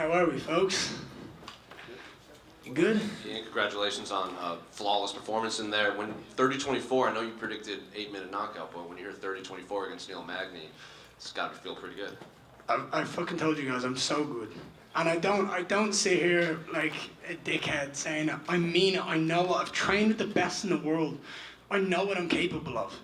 How are we, folks? You good? Yeah, congratulations on a flawless performance in there. When 30-24, I know you predicted 8-minute knockout, but when you hear 30-24 against Neil Magny, it's got to feel pretty good. I fucking told you guys I'm so good. And I don't sit here like a dickhead saying it. I mean it. I know what I've trained with the best in the world. I know what I'm capable of.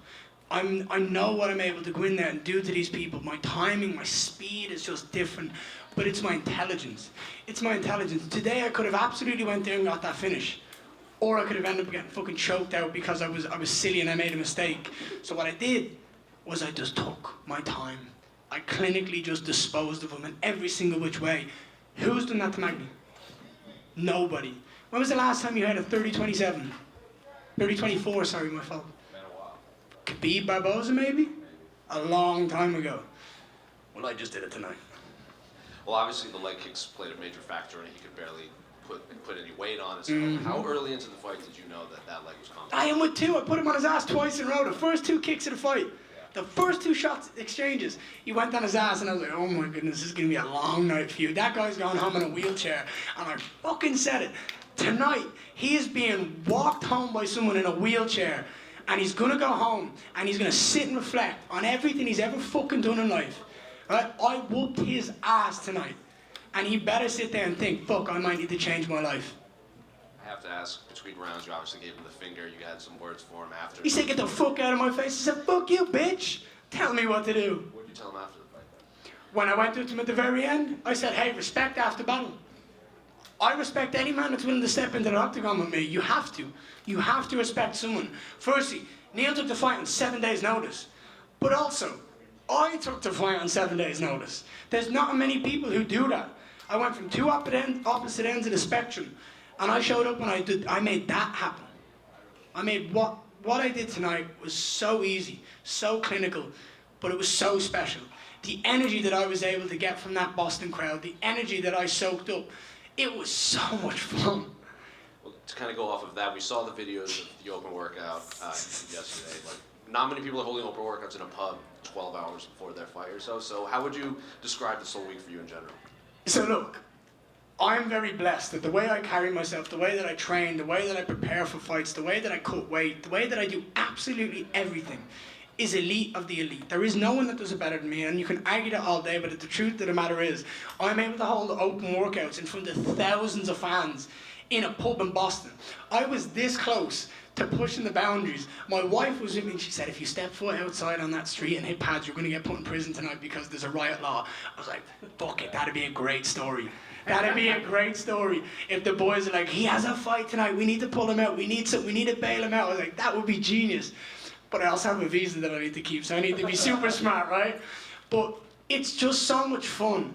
I know what I'm able to go in there and do to these people. My timing, my speed is just different. But it's my intelligence. It's my intelligence. Today I could have absolutely went there and got that finish. Or I could have ended up getting fucking choked out because I was silly and I made a mistake. So what I did was I just took my time. I clinically just disposed of them in every single which way. Who's done that to Magny? Nobody. When was the last time you had a 30-27? 30-24, sorry, my fault. Been a while. Khabib Barboza, maybe? A long time ago. Well, I just did it tonight. Well, obviously the leg kicks played a major factor in it. He could barely put any weight on it. How early into the fight did you know that that leg was coming? I am with two. I put him on his ass twice in a row. The first two kicks of the fight. The first two shots exchanges, he went on his ass and I was like, oh my goodness, this is going to be a long night for you. That guy's going home in a wheelchair. And I fucking said it. Tonight, he is being walked home by someone in a wheelchair. And he's going to go home and he's going to sit and reflect on everything he's ever fucking done in life. Right? I whooped his ass tonight. And he better sit there and think, fuck, I might need to change my life. I have to ask, between rounds, you obviously gave him the finger. You had some words for him after. He said, get the fuck out of my face. He said, fuck you, bitch. Tell me what to do. What did you tell him after the fight? When I went to him at the very end, I said, hey, respect after battle. I respect any man that's willing to step into the octagon with me. You have to. You have to respect someone. Firstly, Neil took the fight on 7 days' notice. But also, I took the fight on 7 days' notice. There's not many people who do that. I went from two opposite ends of the spectrum. And I showed up and I made that happen. I made what I did tonight was so easy, so clinical, but it was so special. The energy that I was able to get from that Boston crowd, the energy that I soaked up, it was so much fun. Well, to kind of go off of that, we saw the videos of the open workout yesterday. Like, not many people are holding open workouts in a pub 12 hours before their fight or so. So how would you describe this whole week for you in general? So look, I'm very blessed that the way I carry myself, the way that I train, the way that I prepare for fights, the way that I cut weight, the way that I do absolutely everything is elite of the elite. There is no one that does it better than me, and you can argue that all day, but the truth of the matter is, I'm able to hold open workouts in front of thousands of fans in a pub in Boston. I was this close to pushing the boundaries. My wife was with me and she said, if you step foot outside on that street and hit pads, you're going to get put in prison tonight because there's a riot law. I was like, fuck it, that'd be a great story. That'd be a great story. If the boys are like, he has a fight tonight, we need to pull him out, we need to bail him out. I was like, that would be genius. But I also have a visa that I need to keep, so I need to be super smart, right? But it's just so much fun.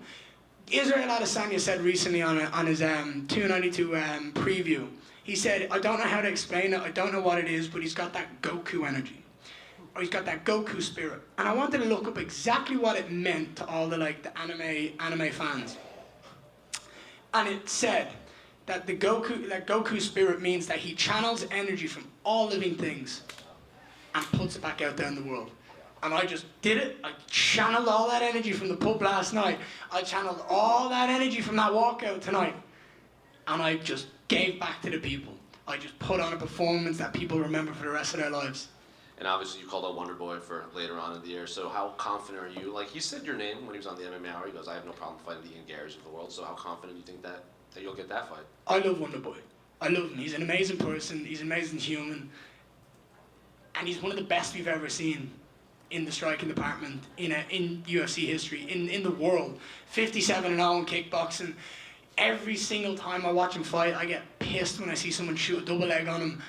Israel Adesanya said recently on his 292 preview, he said, I don't know how to explain it, I don't know what it is, but he's got that Goku energy. Or he's got that Goku spirit. And I wanted to look up exactly what it meant to all the anime fans. And it said that the Goku spirit means that he channels energy from all living things and puts it back out there in the world. And I just did it. I channeled all that energy from the pub last night. I channeled all that energy from that walkout tonight. And I just gave back to the people. I just put on a performance that people remember for the rest of their lives. And obviously you called out Wonder Boy for later on in the year, so how confident are you? Like, he said your name when he was on the MMA Hour. He goes, I have no problem fighting the Ian Gary's of the world, so how confident do you think that you'll get that fight? I love Wonder Boy. I love him. He's an amazing person. He's an amazing human. And he's one of the best we've ever seen in the striking department, in UFC history, in the world. 57-0 in kickboxing. Every single time I watch him fight, I get pissed when I see someone shoot a double leg on him.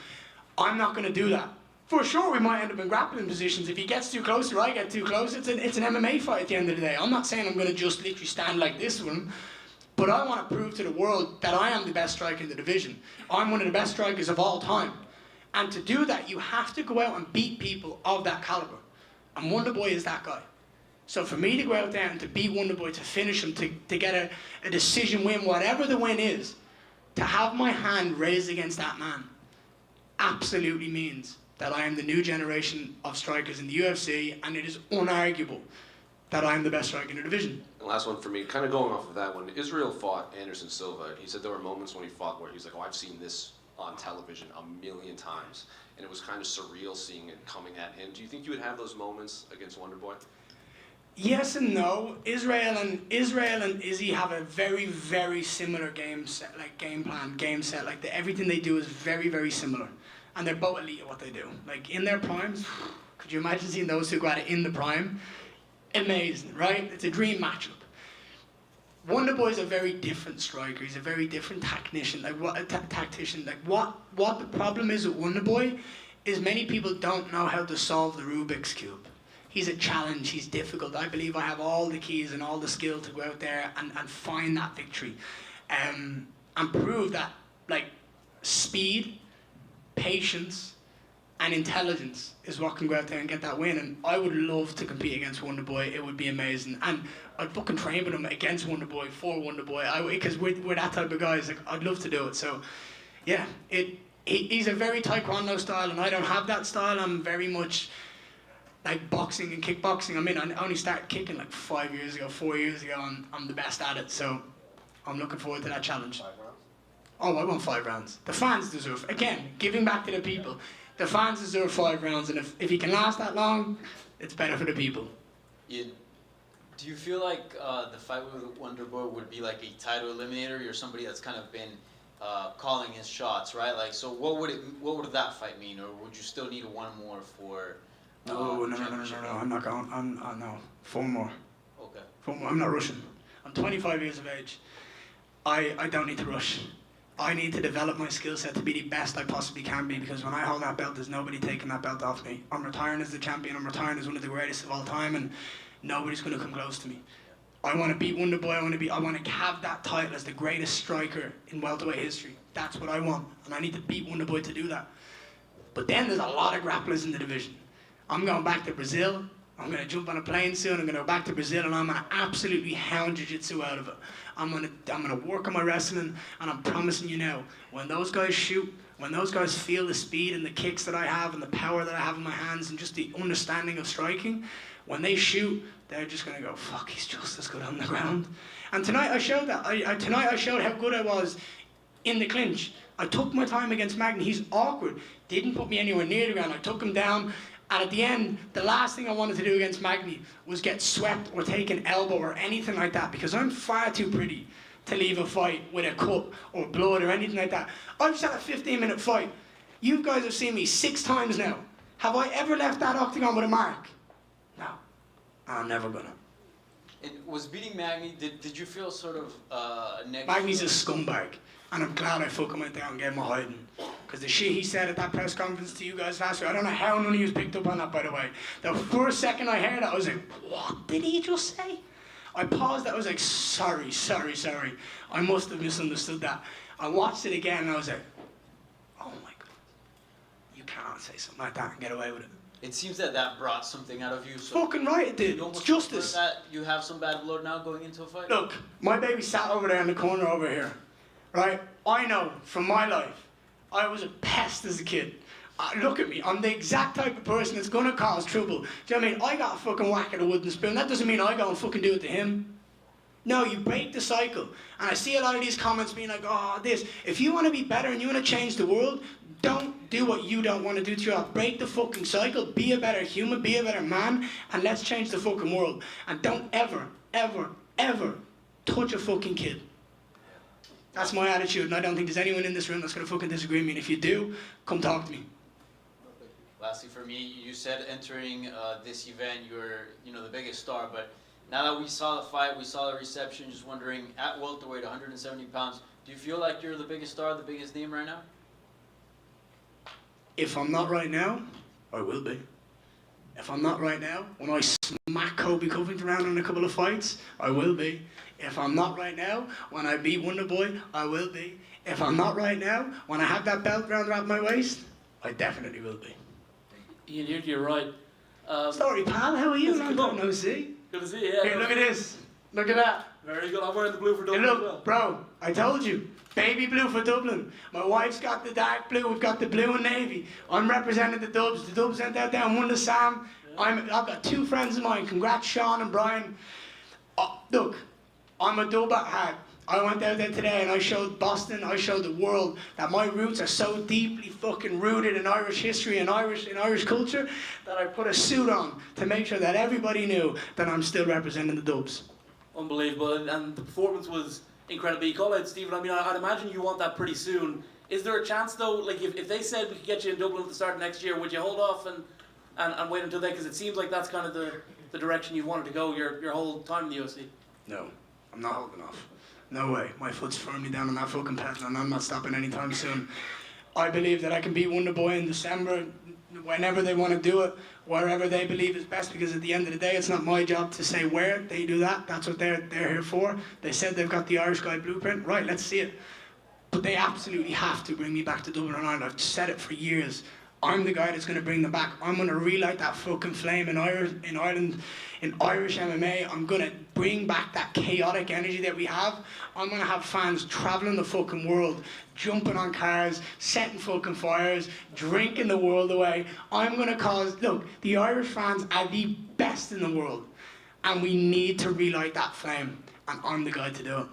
I'm not going to do that. For sure, we might end up in grappling positions. If he gets too close or I get too close, it's an MMA fight at the end of the day. I'm not saying I'm going to just literally stand like this with him, but I want to prove to the world that I am the best striker in the division. I'm one of the best strikers of all time. And to do that, you have to go out and beat people of that caliber. And Wonder Boy is that guy. So for me to go out there and to beat Wonder Boy, to finish him, to get a decision win, whatever the win is, to have my hand raised against that man, absolutely means that I am the new generation of strikers in the UFC, and it is unarguable that I'm the best striker in the division. And last one for me, kind of going off of that, when Israel fought Anderson Silva, he said there were moments when he fought where he's like, oh, I've seen this on television a million times. And it was kind of surreal seeing it coming at him. Do you think you would have those moments against Wonderboy? Yes and no. Israel and Izzy have a very, very similar game set, like game plan, game set. Like everything they do is very, very similar, and they're both elite at what they do. Like in their primes, could you imagine seeing those two go at it in the prime? Amazing, right? It's a dream matchup. Wonderboy's a very different striker. He's a very different tactician. Like tactician. Like what the problem is with Wonderboy is many people don't know how to solve the Rubik's Cube. He's a challenge, he's difficult. I believe I have all the keys and all the skill to go out there and find that victory. And prove that, like, speed, patience, and intelligence is what can go out there and get that win. And I would love to compete against Wonderboy. It would be amazing. And I'd fucking train with him against Wonderboy, for Wonderboy. Because we're that type of guys. Like, I'd love to do it. So, yeah, he's a very taekwondo style, and I don't have that style. I'm very much like boxing and kickboxing. I mean, I only started kicking like 4 years ago, and I'm the best at it. So I'm looking forward to that challenge. 5 rounds? Oh, I want 5 rounds. The fans deserve, again, giving back to the people. The fans deserve 5 rounds, and if he can last that long, it's better for the people. Do you feel like the fight with Wonderboy would be like a title eliminator? You're somebody that's kind of been calling his shots, right? Like, so what would that fight mean, or would you still need one more for? No, I'm not going. No, 4 more. Okay. 4 more. I'm not rushing. I'm 25 years of age. I don't need to rush. I need to develop my skill set to be the best I possibly can be, because when I hold that belt, there's nobody taking that belt off me. I'm retiring as the champion. I'm retiring as one of the greatest of all time, and nobody's going to come close to me. I want to beat Wonderboy. I want to have that title as the greatest striker in welterweight history. That's what I want, and I need to beat Wonderboy to do that. But then there's a lot of grapplers in the division. I'm going back to Brazil. I'm going to jump on a plane soon. I'm going to go back to Brazil, and I'm going to absolutely hound jiu-jitsu out of it. I'm going to work on my wrestling, and I'm promising you now, when those guys shoot, when those guys feel the speed and the kicks that I have and the power that I have in my hands and just the understanding of striking, when they shoot, they're just going to go, fuck, he's just as good on the ground. And tonight I showed that. Tonight I showed how good I was in the clinch. I took my time against Magny. He's awkward. Didn't put me anywhere near the ground. I took him down. And at the end, the last thing I wanted to do against Magny was get swept or take an elbow or anything like that, because I'm far too pretty to leave a fight with a cut or blood or anything like that. I've just had a 15-minute fight. You guys have seen me 6 times now. Have I ever left that octagon with a mark? No. I'm never gonna. And was beating Magny, did you feel sort of negative? Magny's a scumbag. And I'm glad I fucking went down and gave him a hiding. Because the shit he said at that press conference to you guys last week, I don't know how none of you picked up on that, by the way. The first second I heard it, I was like, what did he just say? I paused, I was like, sorry. I must have misunderstood that. I watched it again and I was like, oh my God. You can't say something like that and get away with it. It seems that brought something out of you. So Fucking right it did. It's justice. That you have some bad blood now going into a fight? Look, my baby sat over there in the corner over here. Right? I know from my life, I was a pest as a kid. Look at me, I'm the exact type of person that's gonna cause trouble. Do you know what I mean? I got a fucking whack at a wooden spoon. That doesn't mean I go and fucking do it to him. No, you break the cycle. And I see a lot of these comments being like, oh, this. If you want to be better and you want to change the world, don't do what you don't want to do to yourself. Break the fucking cycle, be a better human, be a better man, and let's change the fucking world. And don't ever, ever, ever touch a fucking kid. That's my attitude, and I don't think there's anyone in this room that's going to fucking disagree with me. And if you do, come talk to me. Lastly, for me, you said entering this event, you're the biggest star. But now that we saw the fight, we saw the reception. Just wondering, at welterweight, 170 pounds, do you feel like you're the biggest star, the biggest name right now? If I'm not right now, I will be. If I'm not right now, when I smack Kobe Covington around in a couple of fights, I will be. If I'm not right now, when I beat Wonderboy, I will be. If I'm not right now, when I have that belt round around my waist, I definitely will be. Ian, you're right. Sorry, pal, how are you? Good Long time no see. to see you. Yeah, Here, look at this. Look at that. Very good. I'm wearing the blue for Hey, Dublin as well. look, bro, I told you. Baby blue for Dublin. My wife's got the dark blue, we've got the blue and navy. I'm representing the Dubs. The Dubs went out there and won the Sam. I've got two friends of mine. Congrats, Sean and Brian. Look, I'm a doughbat hat. I went out there today and I showed Boston, I showed the world that my roots are so deeply fucking rooted in Irish history and Irish culture that I put a suit on to make sure that everybody knew that I'm still representing the Dubs. Unbelievable, and the performance was incredible. You call out Stephen, I mean, I'd imagine you want that pretty soon. Is there a chance though, like if they said we could get you in Dublin at the start of next year, would you hold off and wait until then? Because it seems like that's kind of the direction you wanted to go your whole time in the UFC. No, I'm not holding off. No way. My foot's firmly down on that fucking pedal and I'm not stopping anytime soon. I believe that I can beat Wonder Boy in December, whenever they want to do it, wherever they believe is best, because at the end of the day, it's not my job to say where they do that. That's what they're here for. They said they've got the Irish guy blueprint. Right, let's see it. But they absolutely have to bring me back to Dublin and Ireland. I've said it for years. I'm the guy that's going to bring them back. I'm going to relight that fucking flame in Ireland, in Irish MMA. I'm going to bring back that chaotic energy that we have. I'm going to have fans traveling the fucking world, jumping on cars, setting fucking fires, drinking the world away. I'm going to cause, look, the Irish fans are the best in the world. And we need to relight that flame. And I'm the guy to do it.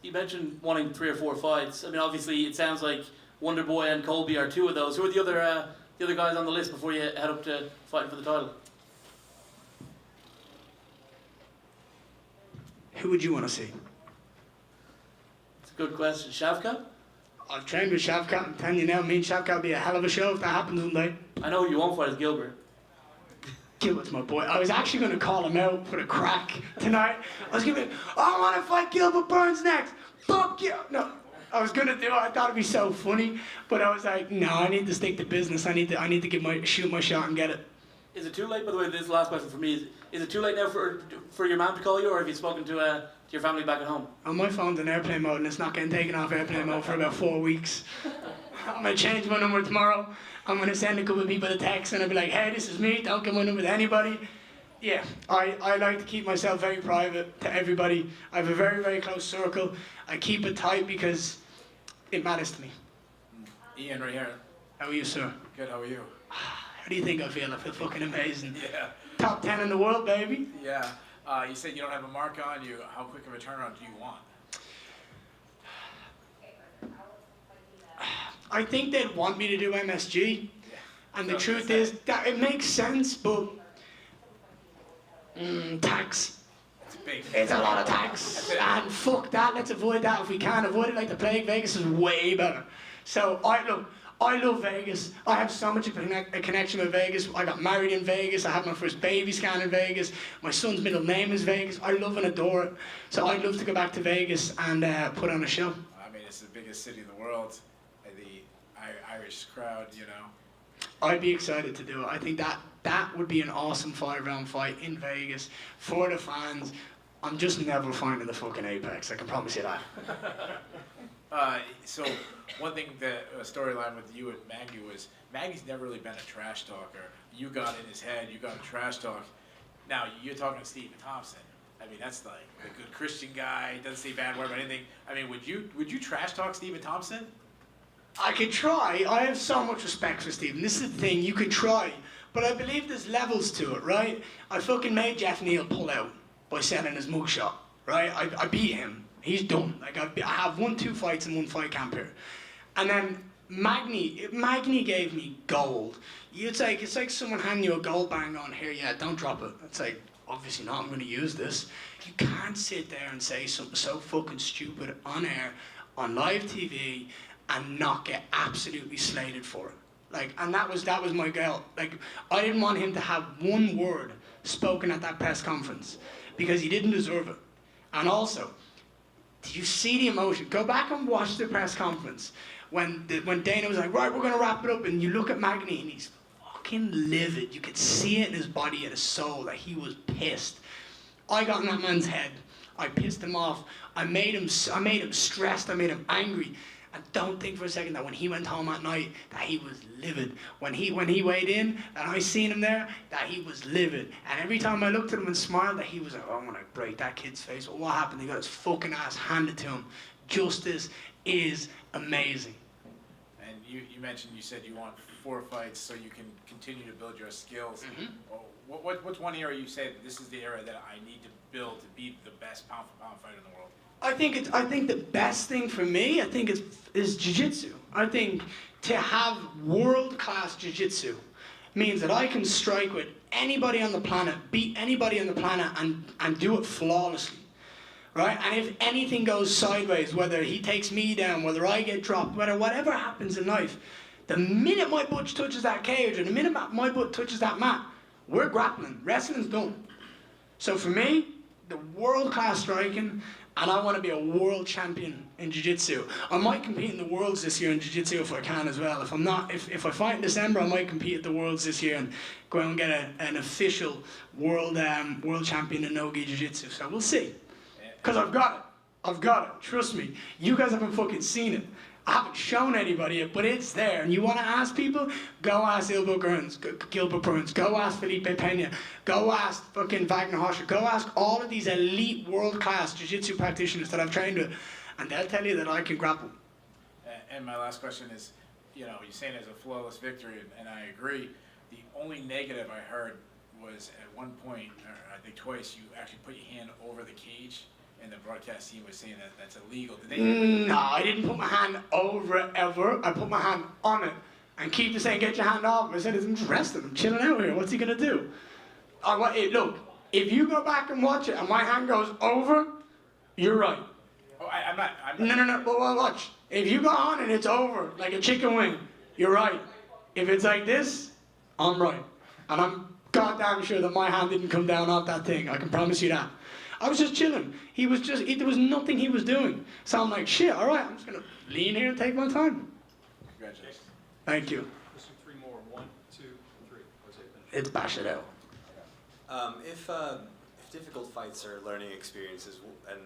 You mentioned wanting 3 or 4 fights. I mean, obviously, it sounds like Wonder Boy and Colby are 2 of those. Who are the other guys on the list before you head up to fighting for the title? Who would you want to see? It's a good question. Shavkat? I've trained with Shavkat. I'm telling you now, me and Shavkat will be a hell of a show if that happens one day. I know who you won't fight is Gilbert. Gilbert's my boy. I was actually going to call him out for the crack tonight. I was going to be, I want to fight Gilbert Burns next. Fuck you. No, I was going to do it. I thought it'd be so funny. But I was like, no, I need to stick to business. I need to shoot my shot and get it. Is it too late, by the way, this is the last question for me, is it too late now for your mom to call you, or have you spoken to your family back at home? Oh, my phone's in airplane mode and it's not getting taken off airplane mode for about 4 weeks. I'm going to change my number tomorrow. I'm going to send a couple of people a text and I'll be like, hey, this is me, don't give my number to anybody. Yeah, I like to keep myself very private to everybody. I have a very, very close circle. I keep it tight because it matters to me. Ian, right here. How are you, sir? Good, how are you? How do you think I feel? I feel fucking amazing. Yeah. Top 10 in the world, baby. Yeah. You said you don't have a mark on you. How quick of a turnaround do you want? I think they'd want me to do MSG. And the truth is that it makes sense, but tax. It's big. It's a lot of tax. And fuck that, let's avoid that if we can avoid it like the plague. Vegas is way better. So I love Vegas. I have so much of a connection with Vegas. I got married in Vegas. I had my first baby scan in Vegas. My son's middle name is Vegas. I love and adore it. So I'd love to go back to Vegas and put on a show. I mean, it's the biggest city in the world. The Irish crowd, you know. I'd be excited to do it. I think that would be an awesome 5-round fight in Vegas for the fans. I'm just never finding the fucking apex. I can promise you that. So one thing that a storyline with you and Maggie was Maggie's never really been a trash talker. You got in his head. You got a trash talk. Now you're talking to Stephen Thompson. I mean, that's like a good Christian guy. Doesn't say bad word about anything. I mean, would you trash talk Stephen Thompson? I could try. I have so much respect for Stephen. This is the thing. You could try. But I believe there's levels to it, right? I fucking made Jeff Neal pull out by selling his mugshot, right? I beat him. He's done. Like, I have won 2 fights in 1 fight camp here. And then Magny gave me gold. It's like someone handing you a gold bang on here, yeah, don't drop it. It's like, obviously not, I'm going to use this. You can't sit there and say something so fucking stupid on air, on live TV, and not get absolutely slated for it. Like, and that was my goal. Like, I didn't want him to have 1 word spoken at that press conference because he didn't deserve it. And also, did you see the emotion? Go back and watch the press conference when Dana was like, right, we're gonna wrap it up, and you look at Magny and he's fucking livid. You could see it in his body and his soul that he was pissed. I got in that man's head. I pissed him off. I made him stressed. I made him angry. And don't think for a second that when he went home at night that he was livid. When he weighed in and I seen him there, that he was livid. And every time I looked at him and smiled, that he was like, oh, I'm gonna break that kid's face. Well, what happened? He got his fucking ass handed to him. Justice is amazing. And you mentioned, you said you want before fights so you can continue to build your skills. Mm-hmm. What's one area you say that this is the area that I need to build to be the best pound for pound fighter in the world? I think the best thing for me, I think is jiu-jitsu. I think to have world-class jiu-jitsu means that I can strike with anybody on the planet, beat anybody on the planet, and do it flawlessly. Right? And if anything goes sideways, whether he takes me down, whether I get dropped, whatever happens in life, the minute my butt touches that cage, or the minute my butt touches that mat, we're grappling. Wrestling's done. So for me, the world-class striking, and I want to be a world champion in jiu-jitsu. I might compete in the worlds this year in jiu-jitsu if I can as well. If I'm not, if I fight in December, I might compete at the worlds this year and go out and get an official world champion in no-gi jiu-jitsu. So we'll see. Because I've got it. I've got it. Trust me. You guys haven't fucking seen it. I haven't shown anybody it, but it's there. And you want to ask people? Go ask Gilbert Burns. Go ask Felipe Pena. Go ask fucking Wagner Hoscher. Go ask all of these elite world-class jiu-jitsu practitioners that I've trained with. And they'll tell you that I can grapple. And my last question is, you're saying it's a flawless victory, and I agree. The only negative I heard was at one point, or I think twice, you actually put your hand over the cage. And the broadcast team was saying that that's illegal. Did they? No, I didn't put my hand over it ever. I put my hand on it. And Keith is saying, get your hand off. I said, I'm just resting. I'm chilling out here. What's he going to do? Look, if you go back and watch it and my hand goes over, you're right. Oh, I'm not. No. Well, watch. If you go on and it's over, like a chicken wing, you're right. If it's like this, I'm right. And I'm goddamn sure that my hand didn't come down off that thing. I can promise you that. I was just chilling. There was nothing he was doing. So I'm like, shit, all right, I'm just going to lean here and take my time. Congratulations. Thank you. Let's do 3 more. 1, 2, 3. Let's say finish. It's bash it out. If difficult fights are learning experiences, and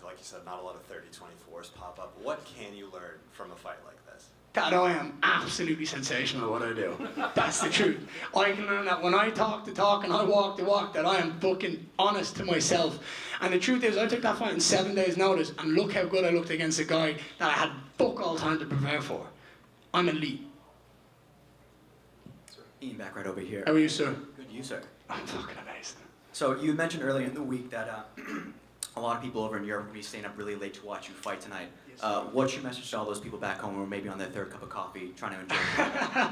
like you said, not a lot of 30-24s pop up, what can you learn from a fight like this? That I am absolutely sensational at what I do. That's the truth. I can learn that when I talk the talk and I walk the walk, that I am fucking honest to myself. And the truth is, I took that fight in 7 days' notice, and look how good I looked against a guy that I had fuck all time to prepare for. I'm elite. Ian, back right over here. How are you, sir? Good, you, sir. I'm fucking amazing. So you mentioned earlier in the week that a lot of people over in Europe will be staying up really late to watch you fight tonight. What's your message to all those people back home who are maybe on their 3rd cup of coffee trying to enjoy it?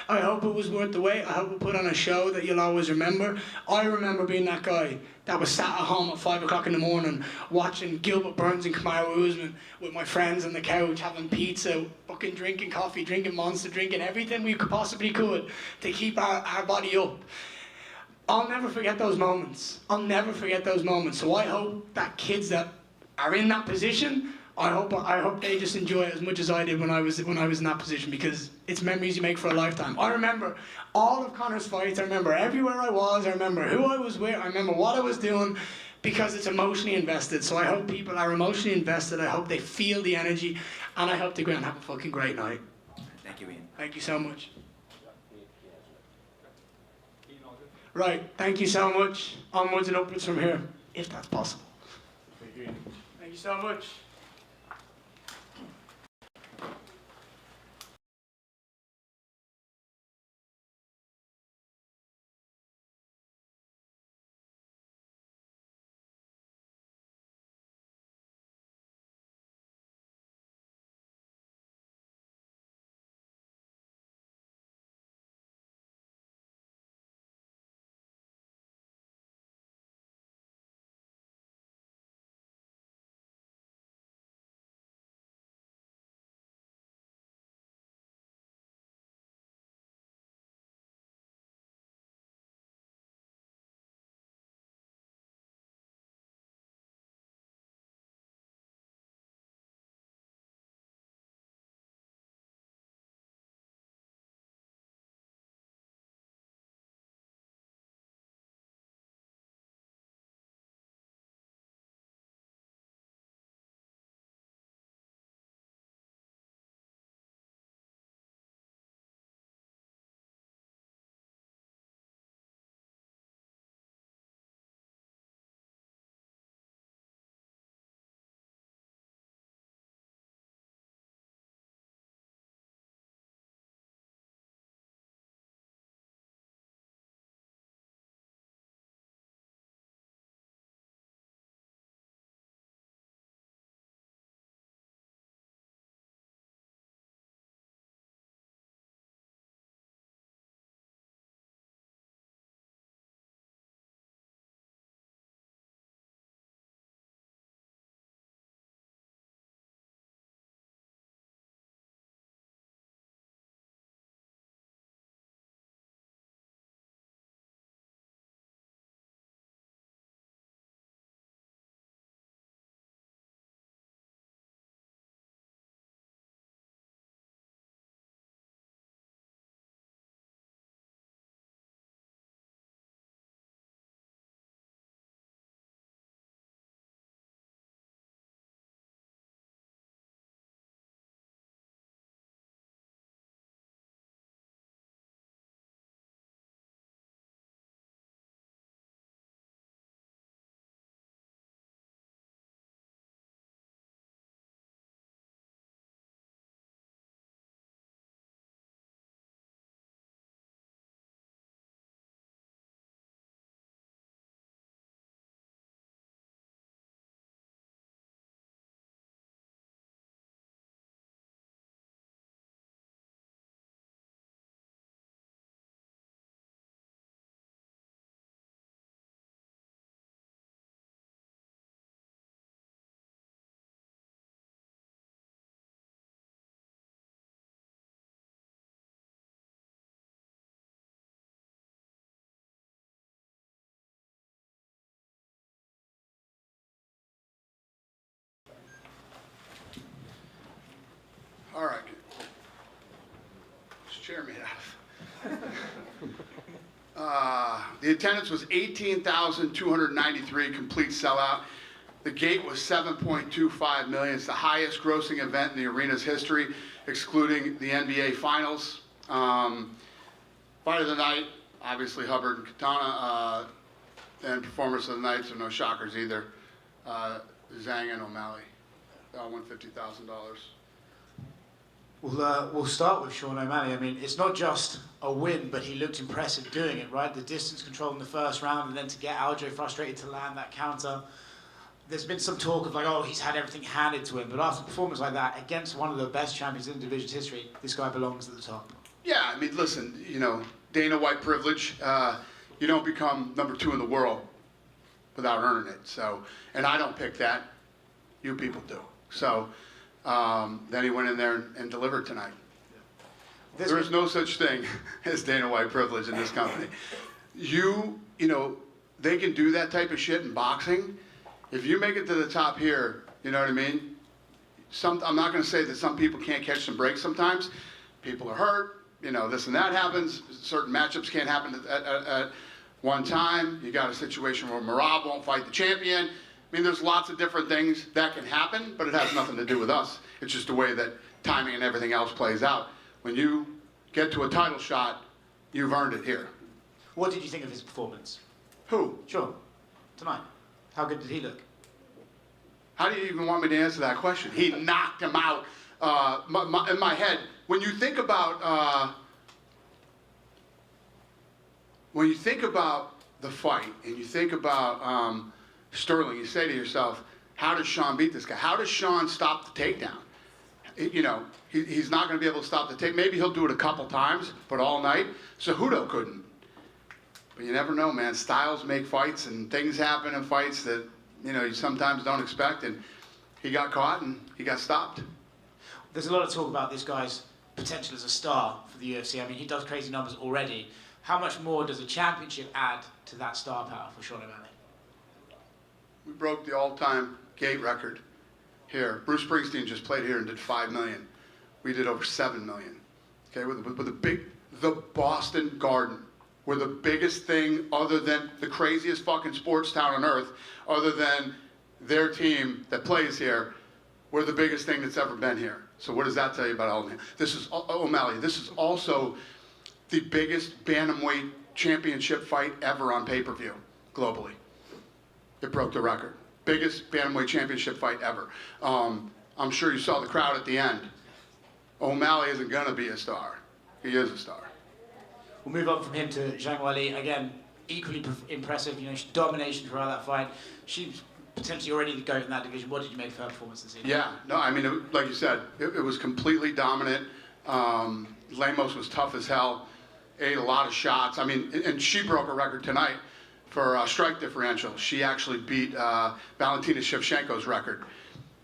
I hope it was worth the wait. I hope we put on a show that you'll always remember. I remember being that guy that was sat at home at 5 o'clock in the morning watching Gilbert Burns and Kamaru Usman with my friends on the couch, having pizza, fucking drinking coffee, drinking Monster, drinking everything we possibly could to keep our body up. I'll never forget those moments. I'll never forget those moments. So I hope that kids that are in that position, I hope they just enjoy it as much as I did when I was in that position, because it's memories you make for a lifetime. I remember all of Conor's fights. I remember everywhere I was. I remember who I was with. I remember what I was doing, because it's emotionally invested. So I hope people are emotionally invested. I hope they feel the energy, and I hope they go out and have a fucking great night. Thank you, Ian. Thank you so much. Right, thank you so much. Onwards and upwards from here, if that's possible. Thank you so much. The attendance was 18,293, complete sellout. The gate was 7.25 million. It's the highest grossing event in the arena's history, excluding the NBA Finals. Fight of the night, obviously Hubbard and Katana, and performers of the night, so no shockers either. Zhang and O'Malley, won $50,000. We'll start with Sean O'Malley. I mean, it's not just a win, but he looked impressive doing it, right? The distance control in the first round, and then to get Aljo frustrated to land that counter. There's been some talk of like, oh, he's had everything handed to him, but after a performance like that, against one of the best champions in the division's history, this guy belongs at the top. Yeah, I mean, listen, Dana White privilege. You don't become number 2 in the world without earning it. So, and I don't pick that. You people do. So, then he went in there and delivered tonight. There is no such thing as Dana White privilege in this company. They can do that type of shit in boxing. If you make it to the top here, you know what I mean? I'm not going to say that some people can't catch some breaks sometimes. People are hurt, this and that happens. Certain matchups can't happen at one time. You got a situation where Merab won't fight the champion. I mean, there's lots of different things that can happen, but it has nothing to do with us. It's just the way that timing and everything else plays out. When you get to a title shot, you've earned it here. What did you think of his performance? Who? Sure. Tonight. How good did he look? How do you even want me to answer that question? He knocked him out. In my head, when you think about the fight and you think about Sterling, you say to yourself, how does Sean beat this guy? How does Sean stop the takedown? He's not going to be able to stop the take. Maybe he'll do it a couple times, but all night. Cejudo couldn't. But you never know, man. Styles make fights, and things happen in fights that you sometimes don't expect. And he got caught and he got stopped. There's a lot of talk about this guy's potential as a star for the UFC. I mean, he does crazy numbers already. How much more does a championship add to that star power for Sean O'Malley? We broke the all-time gate record here. Bruce Springsteen just played here and did 5 million. We did over 7 million. Okay, with the Boston Garden. We're the biggest thing other than the craziest fucking sports town on earth, other than their team that plays here. We're the biggest thing that's ever been here. So what does that tell you about O'Malley? O'Malley. This is also the biggest bantamweight championship fight ever on pay-per-view globally. It broke the record. Biggest bantamweight championship fight ever. I'm sure you saw the crowd at the end. O'Malley isn't gonna be a star. He is a star. We'll move on from him to Zhang Weili. Again, equally impressive. Domination throughout that fight. She's potentially already the GOAT in that division. What did you make of her performance this evening? Yeah, no, I mean, like you said, it was completely dominant. Lemos was tough as hell. Ate a lot of shots. I mean, and she broke a record tonight for strike differential. She actually beat Valentina Shevchenko's record.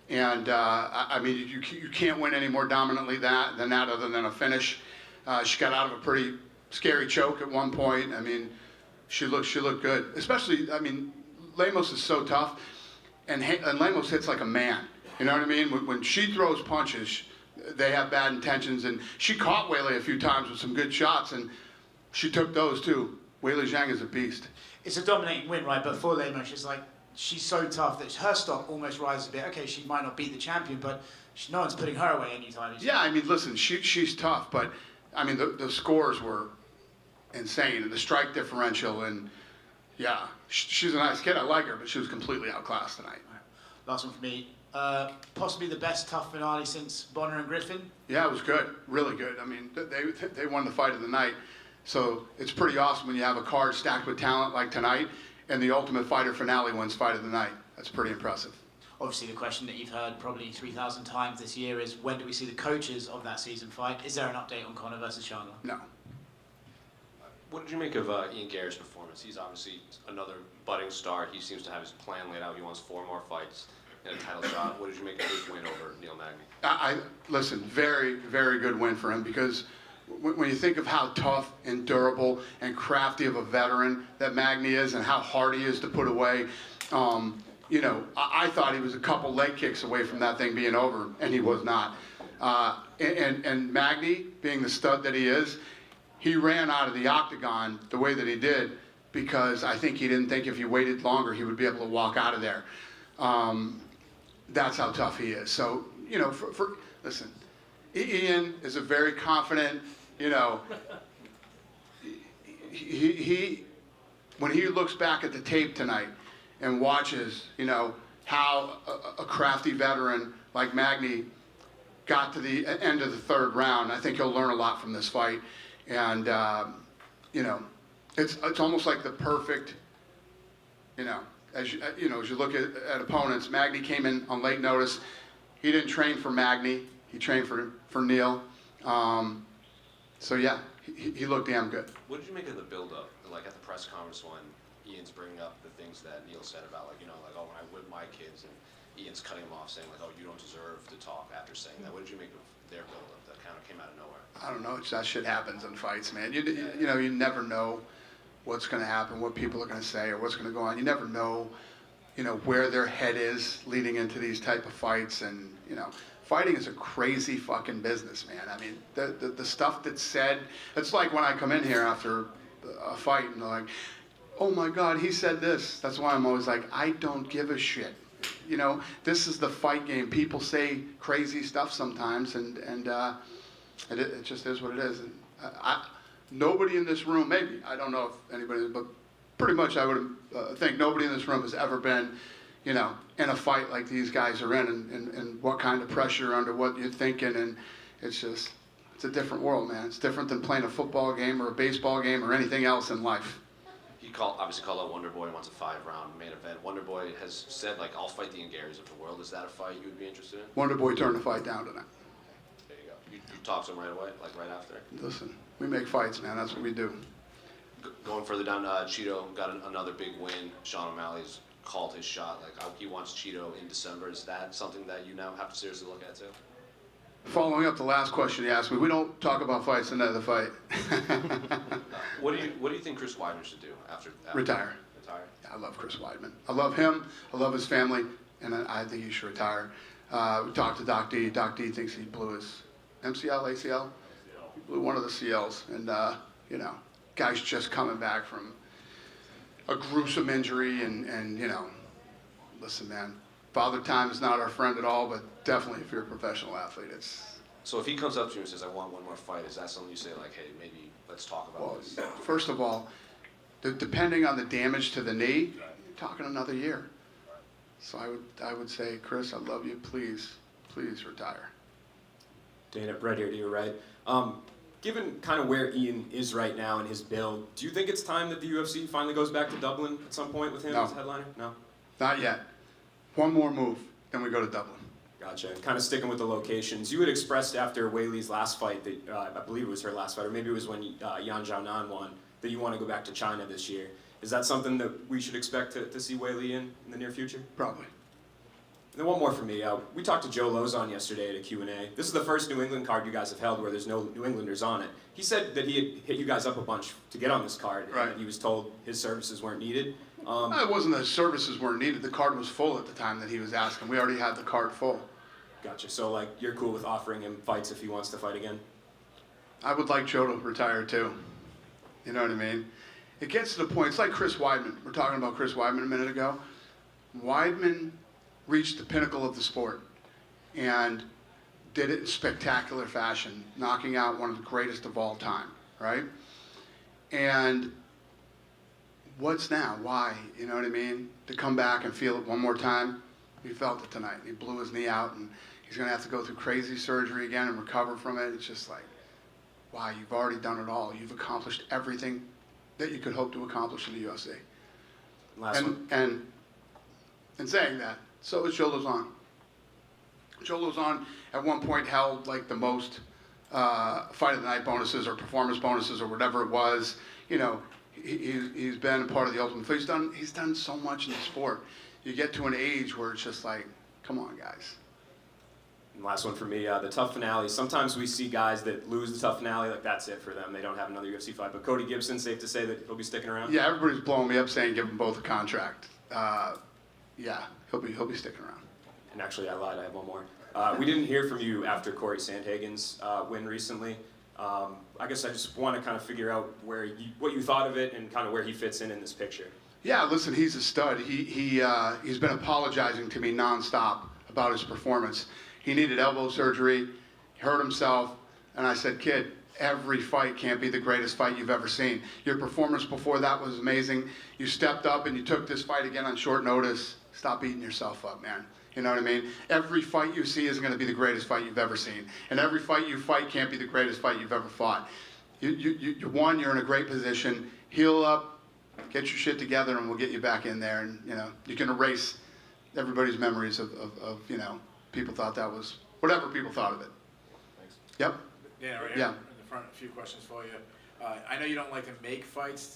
And I mean, you can't win any more dominantly than that other than a finish. She got out of a pretty scary choke at one point. I mean, she looked good. Especially, I mean, Lemos is so tough, and Lemos hits like a man. You know what I mean? When she throws punches, they have bad intentions, and she caught Weili a few times with some good shots, and she took those too. Weili Zhang is a beast. It's a dominating win, right? But for Lemos, it's like she's so tough that her stock almost rises a bit. Okay, she might not beat the champion, but no one's putting her away anytime. Yeah, I mean, listen, she's tough, but I mean, the scores were insane, and the strike differential, and yeah, she's a nice kid. I like her, but she was completely outclassed tonight. Last one for me. Possibly the best tough finale since Bonner and Griffin. Yeah, it was good, really good. I mean, they won the fight of the night, so it's pretty awesome when you have a card stacked with talent like tonight, and the Ultimate Fighter finale wins fight of the night. That's pretty impressive. Obviously, the question that you've heard probably 3,000 times this year is, when do we see the coaches of that season fight? Is there an update on Conor versus Chandler? No. What did you make of Ian Gary's performance? He's obviously another budding star. He seems to have his plan laid out. He wants 4 more fights and a title shot. What did you make of his win over Neil Magny? Listen, very, very good win for him, because when you think of how tough and durable and crafty of a veteran that Magny is and how hard he is to put away, I thought he was a couple leg kicks away from that thing being over, and he was not. And Magny, being the stud that he is, he ran out of the octagon the way that he did because I think he didn't think if he waited longer he would be able to walk out of there. That's how tough he is. So, you know, listen, Ian is a very confident, you know, when he looks back at the tape tonight and watches, you know, how a crafty veteran like Magny got to the end of the third round, I think he'll learn a lot from this fight. And, you know, it's almost like the perfect, you know, as you look at opponents, Magny came in on late notice. He didn't train for Magny. He trained for Neil. So, yeah, he looked damn good. What did you make of the build-up? Like at the press conference when Ian's bringing up the things that Neil said about, like, you know, like, oh, when I whip my kids, and Ian's cutting him off saying, like, oh, you don't deserve to talk after saying that. What did you make of their build-up that kind of came out of nowhere? I don't know. That shit happens in fights, man. You know, you never know what's going to happen, what people are going to say, or what's going to go on. You never know, you know, where their head is leading into these type of fights. And, you know, fighting is a crazy fucking business, man. I mean, the stuff that's said, it's like when I come in here after a fight and they're like, oh my God, he said this. That's why I'm always like, I don't give a shit. You know, this is the fight game. People say crazy stuff sometimes, and it just is what it is. And nobody in this room, maybe, I don't know if anybody, but pretty much I would think nobody in this room has ever been, you know, in a fight like these guys are in, and what kind of pressure under what you're thinking, and it's just, it's a different world, man. It's different than playing a football game or a baseball game or anything else in life. He obviously called out Wonder Boy and wants a 5-round main event. Wonder Boy has said, like, I'll fight the Ingaris of the world. Is that a fight you would be interested in? Wonder Boy turned the fight down tonight. There you go. You talked to him right away, like right after? Listen, we make fights, man. That's what we do. Going further down, Cheeto got another big win. Sean O'Malley's called his shot. Like, he wants Cheeto in December. Is that something that you now have to seriously look at too? Following up the last question you asked me, we don't talk about fights in the fight. What do you think Chris Weidman should do after Retire. Retire? Yeah, I love Chris Weidman. I love him. I love his family, and I think he should retire. We talked to Doc D. Doc D thinks he blew his MCL, ACL. He blew one of the CLs, and you know, guy's just coming back from a gruesome injury, and you know, listen, man. Father time is not our friend at all, but definitely if you're a professional athlete, it's... So if he comes up to you and says, I want one more fight, is that something you say, like, hey, maybe let's talk about this? First of all, depending on the damage to the knee, you're talking another year. So I would say, Chris, I love you. Please retire. Dana, right here to your right. Given kind of where Ian is right now in his build, do you think it's time that the UFC finally goes back to Dublin at some point with him as headliner? No? Not yet. One more move, then we go to Dublin. Gotcha. And kind of sticking with the locations, you had expressed after Weili's last fight, that I believe it was her last fight, or maybe it was when Yan Xiaonan won, that you want to go back to China this year. Is that something that we should expect to see Weili in the near future? Probably. And then one more for me. We talked to Joe Lozon yesterday at a Q&A. This is the first New England card you guys have held where there's no New Englanders on it. He said that he had hit you guys up a bunch to get on this card, right, and that he was told his services weren't needed. It wasn't that services weren't needed. The card was full at the time that he was asking. We already had the card full. Gotcha. So, like, you're cool with offering him fights if he wants to fight again? I would like Joe to retire, too. You know what I mean? It gets to the point, it's like Chris Weidman. We're talking about Chris Weidman a minute ago. Weidman reached the pinnacle of the sport and did it in spectacular fashion, knocking out one of the greatest of all time, right? And what's now? Why? You know what I mean? To come back and feel it one more time. He felt it tonight. He blew his knee out, and he's going to have to go through crazy surgery again and recover from it. It's just like, wow, you've already done it all. You've accomplished everything that you could hope to accomplish in the UFC. And saying that, so is Joe Lozon. Joe Lozon at one point held like the most fight of the night bonuses or performance bonuses or whatever it was. You know, he's been a part of the Ultimate Fighter. He's done so much in the sport. You get to an age where it's just like, come on, guys. And last one for me, the tough finale. Sometimes we see guys that lose the tough finale, like that's it for them. They don't have another UFC fight. But Cody Gibson, safe to say that he'll be sticking around? Yeah, everybody's blowing me up saying give them both a contract. Yeah, he'll be sticking around. And actually, I lied. I have one more. We didn't hear from you after Corey Sandhagen's win recently. I guess I just want to kind of figure out what you thought of it and kind of where he fits in this picture. Yeah, listen, he's a stud. He's been apologizing to me nonstop about his performance. He needed elbow surgery, hurt himself, and I said, kid, every fight can't be the greatest fight you've ever seen. Your performance before that was amazing. You stepped up and you took this fight again on short notice. Stop beating yourself up, man. You know what I mean? Every fight you see is going to be the greatest fight you've ever seen. And every fight you fight can't be the greatest fight you've ever fought. You're in a great position. Heal up, get your shit together, and we'll get you back in there. And, you know, you can erase everybody's memories of you know, people thought that was, whatever people thought of it. Thanks. Yep. Yeah, right here Yeah. in the front, a few questions for you. I know you don't like to make fights,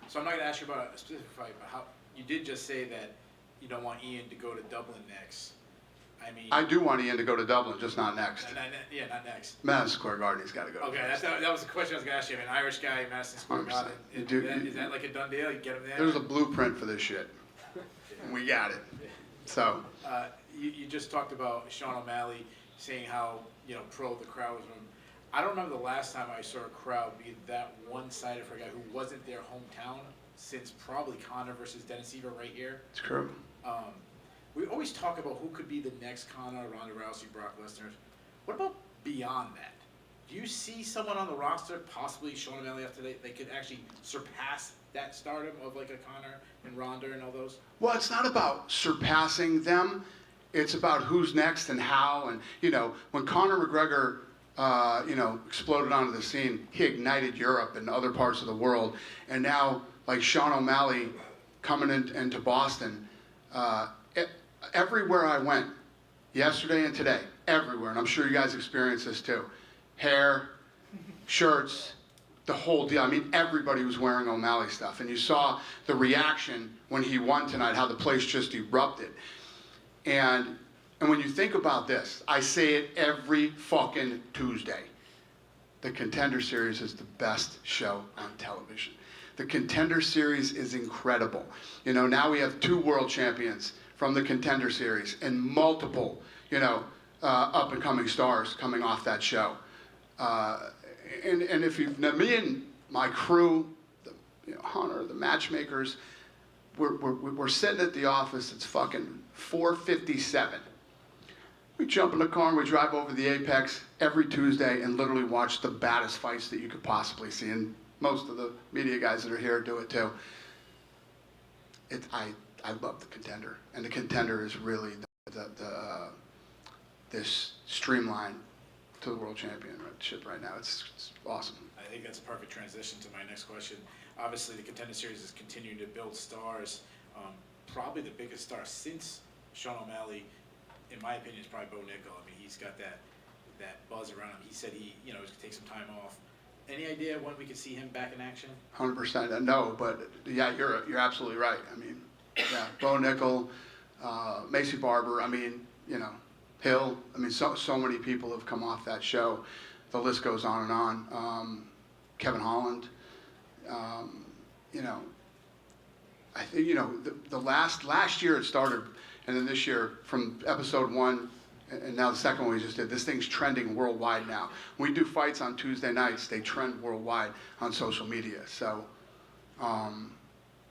so I'm not going to ask you about a specific fight, but how you did just say that you don't want Ian to go to Dublin next. I mean, I do want Ian to go to Dublin, just not next. not next. Madison Square Garden, he's got to go. Okay, that was the question I was going to ask you. I mean, Irish guy, Madison Square 100%. Garden. You Is that like a done deal? You get him there? There's a blueprint for this shit. And we got it. So, You just talked about Sean O'Malley saying how, you know, pro the crowd was. I don't remember the last time I saw a crowd be that one-sided for a guy who wasn't their hometown since probably Conor versus Dennis Siver right here. it's true. We always talk about who could be the next Conor, Ronda Rousey, Brock Lesnar. What about beyond that? Do you see someone on the roster, possibly Sean O'Malley after they could actually surpass that stardom of like a Conor and Ronda and all those? Well, it's not about surpassing them. It's about who's next and how. And, you know, when Conor McGregor, you know, exploded onto the scene, he ignited Europe and other parts of the world. And now, like Sean O'Malley coming into Boston, everywhere I went, yesterday and today, everywhere, and I'm sure you guys experience this too, hair, shirts, the whole deal. I mean, everybody was wearing O'Malley stuff. And you saw the reaction when he won tonight, how the place just erupted. And when you think about this, I say it every fucking Tuesday. The Contender Series is the best show on television. The Contender Series is incredible. You know, now we have 2 world champions from the Contender Series and multiple, you know, up-and-coming stars coming off that show. And if you've, me and my crew, Hunter, the matchmakers, we're sitting at the office. It's fucking 4:57. We jump in the car and we drive over the Apex every Tuesday and literally watch the baddest fights that you could possibly see. And most of the media guys that are here do it too. I love the Contender, and the Contender is really this streamline to the world championship right now. It's awesome. I think that's a perfect transition to my next question. Obviously, the Contender Series is continuing to build stars. Probably the biggest star since Sean O'Malley, in my opinion, is probably Bo Nickel. I mean, he's got that buzz around him. He said he, you know, was going to take some time off. Any idea when we could see him back in action? 100%. No, but yeah, you're absolutely right. I mean, yeah, Bo Nickel, Macy Barber. I mean, you know, Hill. I mean, so many people have come off that show. The list goes on and on. Kevin Holland. You know, I think, you know, the last year it started, and then this year from episode 1, and now the second one we just did, this thing's trending worldwide now. When we do fights on Tuesday nights, they trend worldwide on social media. So,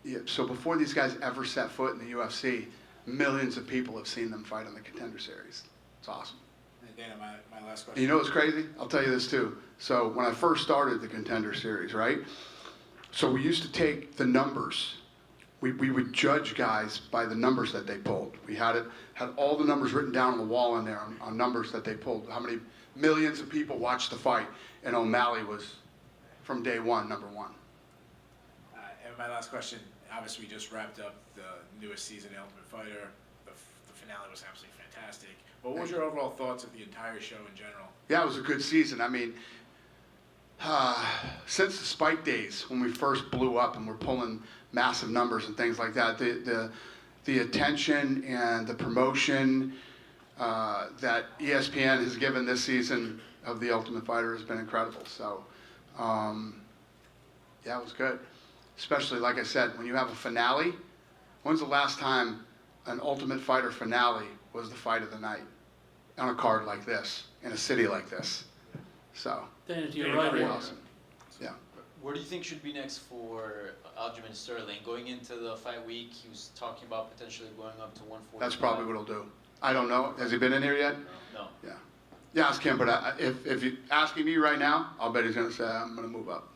yeah, so before these guys ever set foot in the UFC, millions of people have seen them fight on the Contender Series. It's awesome. And Dana, my last question. And you know what's crazy? I'll tell you this too. So when I first started the Contender Series, right? So we used to take the numbers. We would judge guys by the numbers that they pulled. We had all the numbers written down on the wall in there on numbers that they pulled. How many millions of people watched the fight, and O'Malley was from day one, #1. And my last question. Obviously, we just wrapped up the newest season of Ultimate Fighter. The finale was absolutely fantastic. But what was your overall thoughts of the entire show in general? Yeah, it was a good season. I mean, since the Spike days when we first blew up and we're pulling massive numbers and things like that, the attention and the promotion that ESPN has given this season of The Ultimate Fighter has been incredible. So, yeah, it was good. Especially, like I said, when you have a finale. When's the last time an Ultimate Fighter finale was the fight of the night on a card like this, in a city like this? So, Then to your pretty right, awesome. Yeah. What do you think should be next for Aljamain Sterling? Going into the fight week, he was talking about potentially going up to 145. That's probably what he'll do. I don't know. Has he been in here yet? No. Yeah. Yeah, ask him, but if you're asking me right now, I'll bet he's going to say, I'm going to move up.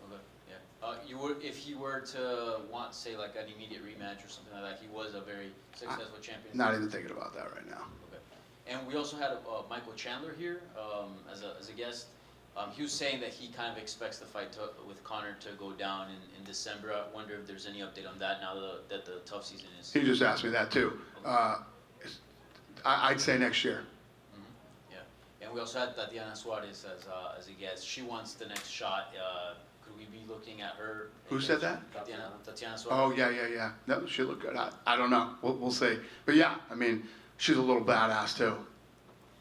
Okay. Yeah. You would, if he were to want, say, like an immediate rematch or something like that, he was a very successful champion. Not even thinking about that right now. Okay. And we also had Michael Chandler here as a guest. He was saying that he kind of expects the fight with Conor to go down in December. I wonder if there's any update on that now that the tough season is. He just asked me that too. I'd say next year. Yeah. And we also had Tatiana Suarez as a guest. She wants the next shot. Could we be looking at her? Who said that? Tatiana Suarez. Oh, yeah. No, she looked good. I don't know. We'll see. But yeah, I mean, she's a little badass too.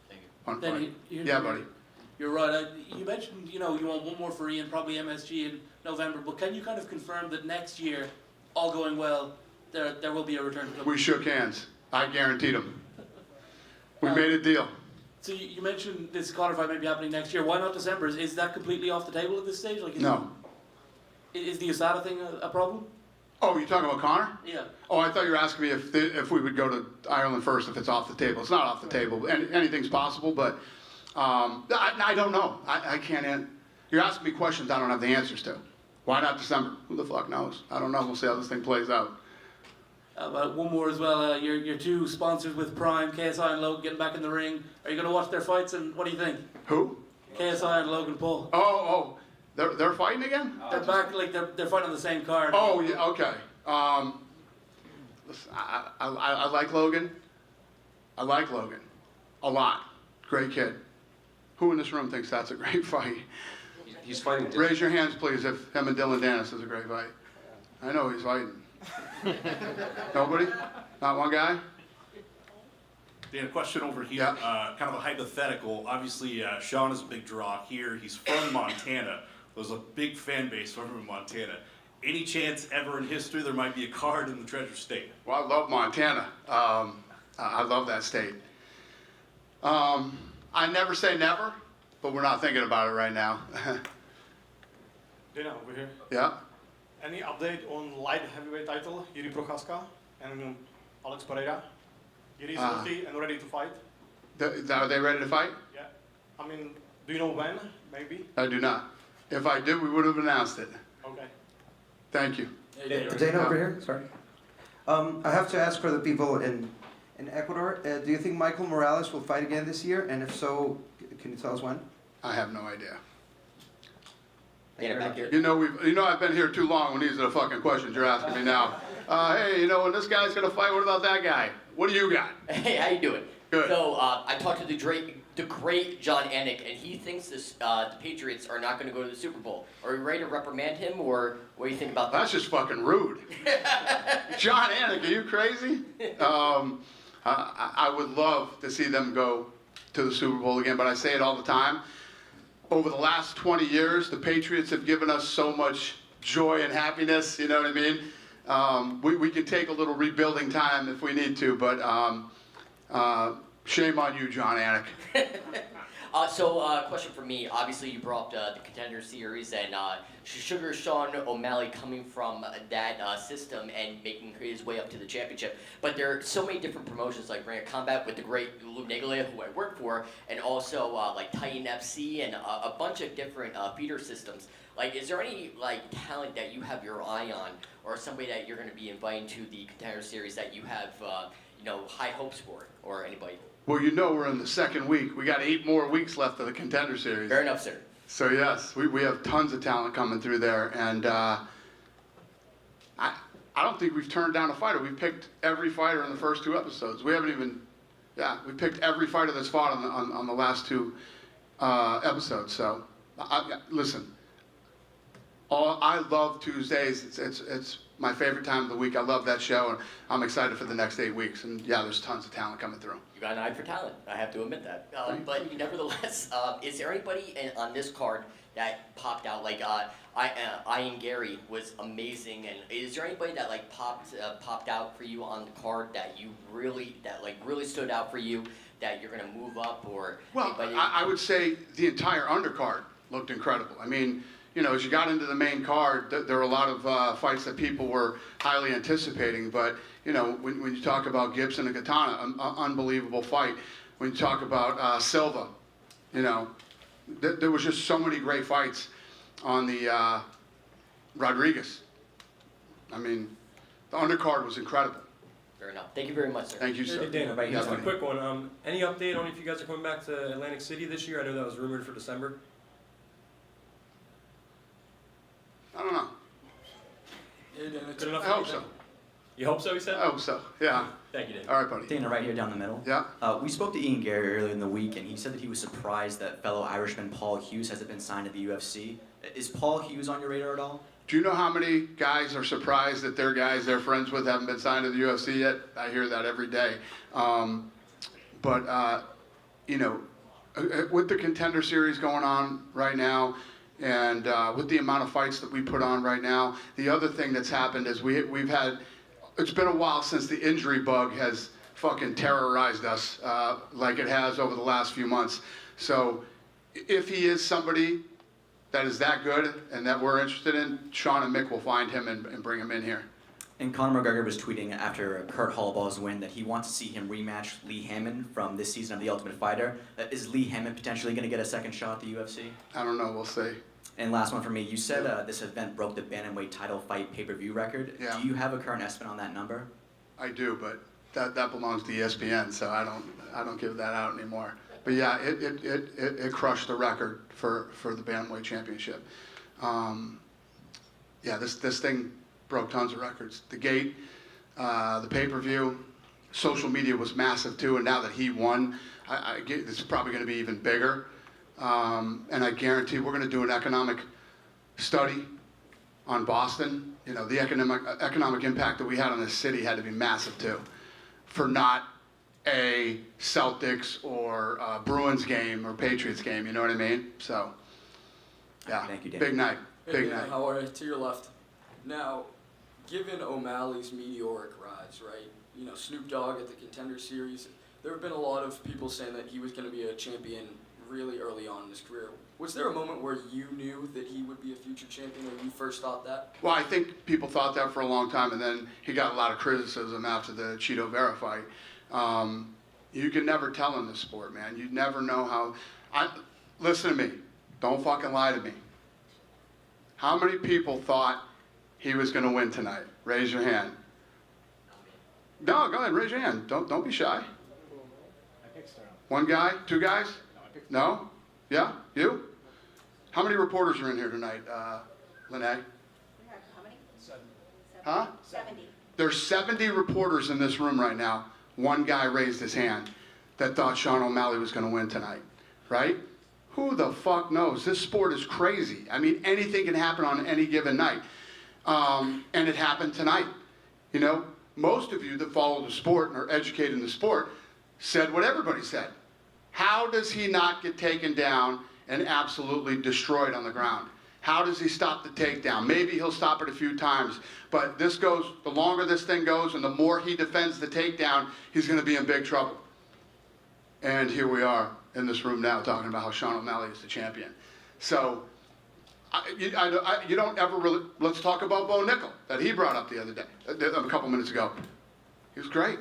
Thank you. Fun Then fight. you- Yeah, buddy. You're right. You mentioned, you want one more for Ian, probably MSG in November. But can you kind of confirm that next year, all going well, there will be a return to club? We shook hands. I guaranteed him. We made a deal. So you mentioned this Conor fight may be happening next year. Why not December? Is that completely off the table at this stage? Like, No. Is the USADA thing a problem? Oh, you talking about Connor? Yeah. Oh, I thought you were asking me if we would go to Ireland first, if it's off the table. It's not off the table. Anything's possible, but I don't know. I can't. You're asking me questions I don't have the answers to. Why not December? Who the fuck knows? I don't know. We'll see how this thing plays out. One more as well. Your two sponsors with Prime, KSI and Logan, getting back in the ring. Are you going to watch their fights? And what do you think? Who? KSI and Logan Paul. Oh. They're fighting again? They're back. Like they're fighting on the same card. Oh, yeah. Okay. Listen, I like Logan. I like Logan a lot. Great kid. Who in this room thinks that's a great fight? He's fighting. Raise your hands, please, if him and Dylan Dennis is a great fight. I know he's fighting. Nobody? Not one guy? Dan, a question over here, Yeah. kind of a hypothetical. Obviously, Sean is a big draw here. He's from Montana. There's a big fan base from Montana. Any chance ever in history there might be a card in the Treasure State? Well, I love Montana. I love that state. I never say never, but we're not thinking about it right now. Dana, over here. Yeah? Any update on light heavyweight title, Yuri Prochaska and Alex Pereira? Yuri is healthy and ready to fight. Are they ready to fight? Yeah. I mean, do you know when? Maybe. I do not. If I did, we would have announced it. Okay. Thank you. Dana over here, sorry. I have to ask for the people in Ecuador, do you think Michael Morales will fight again this year? And if so, can you tell us when? I have no idea. Dana back here. You know I've been here too long when these are the fucking questions you're asking me now. Hey, when this guy's gonna fight, what about that guy? What do you got? Hey, how you doing? Good. So I talked to the great John Anik, and he thinks the Patriots are not going to go to the Super Bowl. Are you ready to reprimand him, or what do you think about that? That's just fucking rude. John Anik, are you crazy? I would love to see them go to the Super Bowl again, but I say it all the time. Over the last 20 years, the Patriots have given us so much joy and happiness, you know what I mean? We could take a little rebuilding time if we need to, but shame on you, John Anik. Question for me. Obviously, you brought up the Contender Series and Sugar Sean O'Malley coming from that system and making his way up to the championship. But there are so many different promotions like Ring of Combat with the great Lou Neglia, who I work for, and also like Titan FC and a bunch of different feeder systems. Like, is there any talent that you have your eye on, or somebody that you're going to be inviting to the Contender Series that you have high hopes for, or anybody? Well, we're in the second week. We got 8 more weeks left of the Contender Series. Fair enough, sir. So yes, we have tons of talent coming through there, and I don't think we've turned down a fighter. We've picked every fighter in the first 2 episodes. We haven't even, we picked every fighter that's fought on the last 2 episodes. So listen, I love Tuesdays. It's my favorite time of the week. I love that show, and I'm excited for the next 8 weeks. And there's tons of talent coming through. You got an eye for talent. I have to admit that. But nevertheless, is there anybody on this card that popped out? Like Ian Gary was amazing, and is there anybody that like popped out for you on the card that you really stood out for you that you're gonna move up or? Well, anybody? I would say the entire undercard looked incredible. I mean, you know, as you got into the main card, there were a lot of fights that people were highly anticipating. But, you know, when you talk about Gibson and Katana, unbelievable fight. When you talk about Silva, you know, there was just so many great fights on the Rodriguez. I mean, the undercard was incredible. Fair enough. Thank you very much, sir. Thank you, sir. Hey, Dana, Yeah, just a buddy. quick one. Any update on if you guys are coming back to Atlantic City this year? I know that was rumored for December. I don't know. Good enough. I hope so. You hope so, he said? I hope so, yeah. Thank you, Dana. All right, buddy. Dana, right here down the middle. Yeah. We spoke to Ian Gary earlier in the week, and he said that he was surprised that fellow Irishman Paul Hughes hasn't been signed to the UFC. Is Paul Hughes on your radar at all? Do you know how many guys are surprised that their guys they're friends with haven't been signed to the UFC yet? I hear that every day. You know, with the Contender Series going on right now, and with the amount of fights that we put on right now, the other thing that's happened is we've had, it's been a while since the injury bug has fucking terrorized us like it has over the last few months. So if he is somebody that is that good and that we're interested in, Sean and Mick will find him and bring him in here. And Conor McGregor was tweeting after Kurt Hallball's win that he wants to see him rematch Lee Hammond from this season of The Ultimate Fighter. Is Lee Hammond potentially going to get a second shot at the UFC? I don't know, we'll see. And last one for me, you said this event broke the bantamweight title fight pay-per-view record. Yeah. Do you have a current estimate on that number? I do, but that belongs to ESPN, so I don't give that out anymore. But yeah, it crushed the record for the Bantamweight Championship. Yeah, this thing broke tons of records. The gate, the pay-per-view, social media was massive too, and now that he won, this is probably going to be even bigger. And I guarantee we're going to do an economic study on Boston. You know, the economic impact that we had on this city had to be massive too, for not a Celtics or a Bruins game or Patriots game. You know what I mean? So, yeah, Thank you, Dan. big night, Hey, big Dan, night. how are you? To your left. Now, given O'Malley's meteoric rise, right? You know, Snoop Dogg at the Contender Series, there have been a lot of people saying that he was going to be a champion really early on in his career. Was there a moment where you knew that he would be a future champion, or you first thought that? Well, I think people thought that for a long time, and then he got a lot of criticism after the Cheeto Vera fight. You can never tell in this sport, man. You never know how. Listen to me. Don't fucking lie to me. How many people thought he was going to win tonight? Raise your hand. No, go ahead. Raise your hand. Don't be shy. One guy? Two guys? No? Yeah? You? How many reporters are in here tonight, Lene? We have how many? 7. Huh? 70. There's 70 reporters in this room right now. One guy raised his hand that thought Sean O'Malley was going to win tonight, right? Who the fuck knows? This sport is crazy. I mean, anything can happen on any given night. And it happened tonight. You know, most of you that follow the sport and are educated in the sport said what everybody said. How does he not get taken down and absolutely destroyed on the ground? How does he stop the takedown? Maybe he'll stop it a few times, but this goes, the longer this thing goes and the more he defends the takedown, he's going to be in big trouble. And here we are in this room now talking about how Sean O'Malley is the champion. So, you don't ever really, let's talk about Bo Nickel that he brought up the other day, a couple minutes ago. He was great,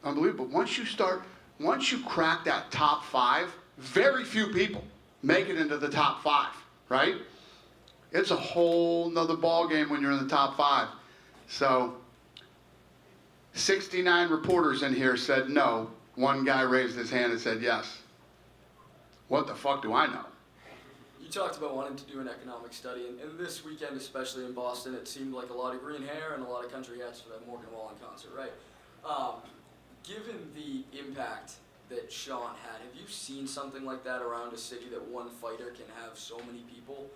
unbelievable. Once you crack that top 5, very few people make it into the top 5, right? It's a whole nother ball game when you're in the top 5. So, 69 reporters in here said no. One guy raised his hand and said yes. What the fuck do I know? You talked about wanting to do an economic study, and this weekend, especially in Boston, it seemed like a lot of green hair and a lot of country hats for that Morgan Wallen concert, right? Given the impact that Sean had, have you seen something like that around a city that one fighter can have so many people?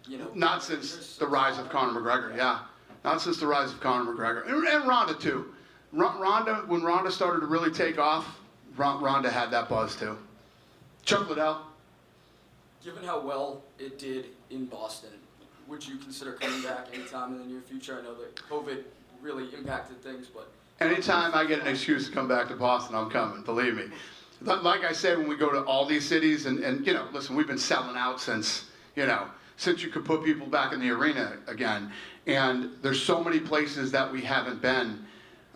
You know, not since the rise of Conor McGregor, yeah. Not since the rise of Conor McGregor. And Ronda, too. Ronda, when Ronda started to really take off, Ronda had that buzz, too. Chuck Liddell. Given how well it did in Boston, would you consider coming back anytime in the near future? I know that COVID really impacted things, but Anytime I get an excuse to come back to Boston, I'm coming, believe me. Like I said, when we go to all these cities, and you know, listen, we've been selling out since, you know, since you could put people back in the arena again. And there's so many places that we haven't been.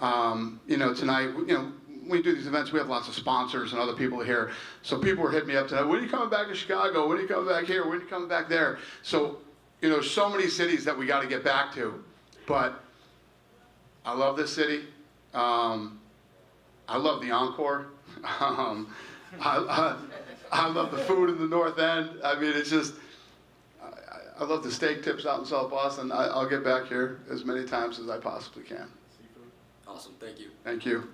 You know, tonight, you know, when we do these events, we have lots of sponsors and other people here. So people were hitting me up tonight, when are you coming back to Chicago? When are you coming back here? When are you coming back there? So, you know, so many cities that we got to get back to. But I love this city. I love the Encore. I love the food in the North End. I mean, it's just, I love the steak tips out in South Boston. I'll get back here as many times as I possibly can. awesome. Thank you. Thank you.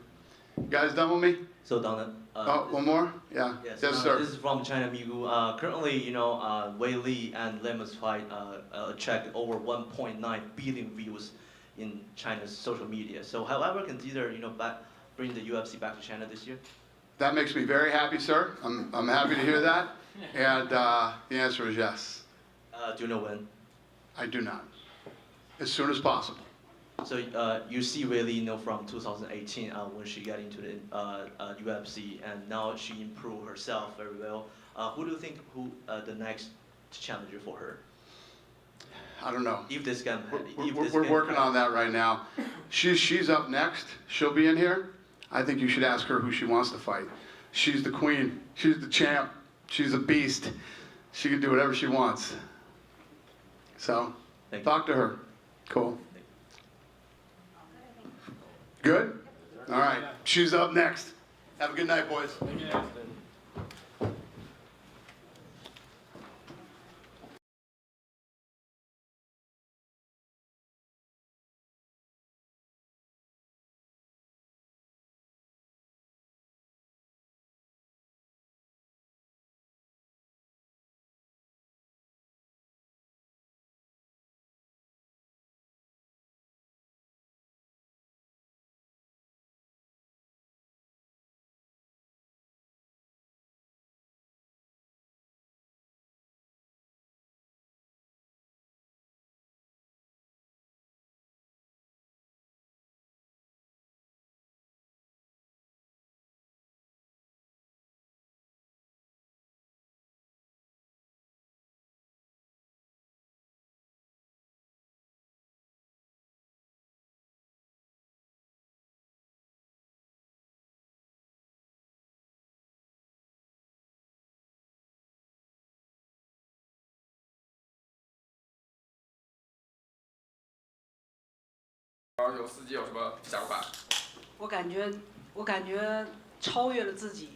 You guys done with me? So Donald. Oh, one more? Yeah. Yes, Sir. This is from China Migu. Currently, you know, Wei Li and Lem's fight attracted over 1.9 billion views in China's social media. So, however, consider, you know, bring the UFC back to China this year? That makes me very happy, sir. I'm happy to hear that. And the answer is yes. Do you know when? I do not. As soon as possible. So you see Wei Li, you know, from 2018 when she got into the UFC, and now she improved herself very well. Who do you think the next challenger for her? I don't know. If this can, we're working on that right now. She's up next. She'll be in here. I think you should ask her who she wants to fight. She's the queen. She's the champ. She's a beast. She can do whatever she wants. So, talk to her. Cool. Good? All right. She's up next. Have a good night, boys.有司机有什么想法？我感觉超越了自己，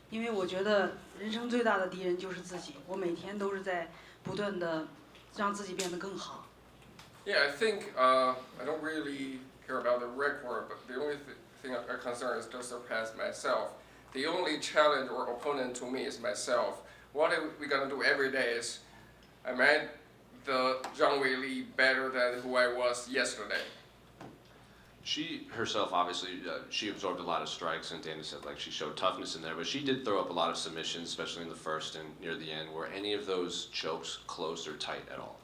因为我觉得人生最大的敌人就是自己。我每天都是在不断的让自己变得更好。Yeah, I think I don't really care about the record, but the only thing I'm concerned is to surpass myself. The only challenge or opponent to me is myself. What are we gonna do every day is, I made the Zhang Weili better than who I was yesterday. She herself, obviously, she absorbed a lot of strikes, and Dana said, like, she showed toughness in there, but she did throw up a lot of submissions, especially in the first and near the end. Were any of those chokes close or tight at all?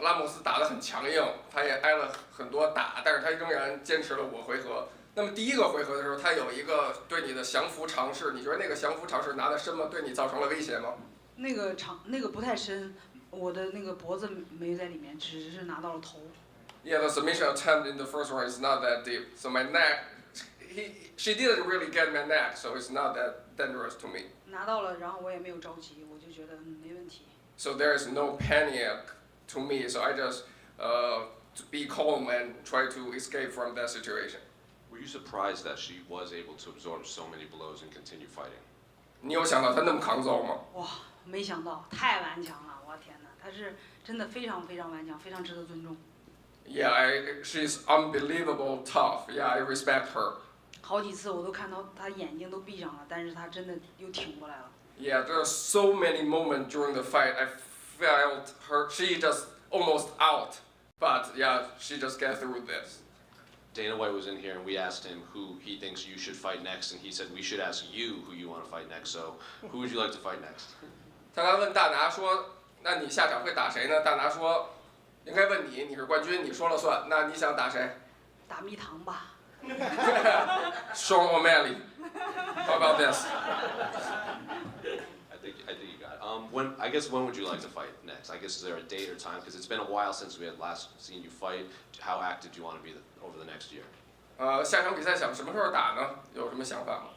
拉莫斯打得很强硬，他也挨了很多打，但是他仍然坚持了5回合。那么第一个回合的时候，他有一个对你的降服尝试，你觉得那个降服尝试拿得深吗？对你造成了威胁吗？那个不太深，我的那个脖子没在里面，只是拿到了头。Yeah, the submission attempt in the first round is not that deep. So my neck, she didn't really get my neck, so it's not that dangerous to me. 拿到了，然后我也没有着急，我就觉得没问题。So there is no panic to me, so I just to be calm and try to escape from that situation. Were you surprised that she was able to absorb so many blows and continue fighting? 你有想到她那么抗揍吗？哇，没想到，太顽强了，我天哪，她是真的非常非常顽强，非常值得尊重。Yeah, she's unbelievable tough. Yeah, I respect her. 好几次我都看到她眼睛都闭上了，但是她真的又挺过来了。Yeah, there are so many moments during the fight I felt her. She just almost out, but yeah, she just get through this. Dana White was in here, and we asked him who he thinks you should fight next, and he said we should ask you who you want to fight next. So, who would you like to fight next? 他问大拿说：“那你下场会打谁呢？”大拿说：“应该问你，你是冠军，你说了算。那你想打谁？”打蜜糖吧。Sean O'Malley. How about this? I think you got it. When would you like to fight next? I guess is there a date or time? Because it's been a while since we had last seen you fight. How active do you want to be over the next year? 下场比赛想什么时候打呢？有什么想法吗？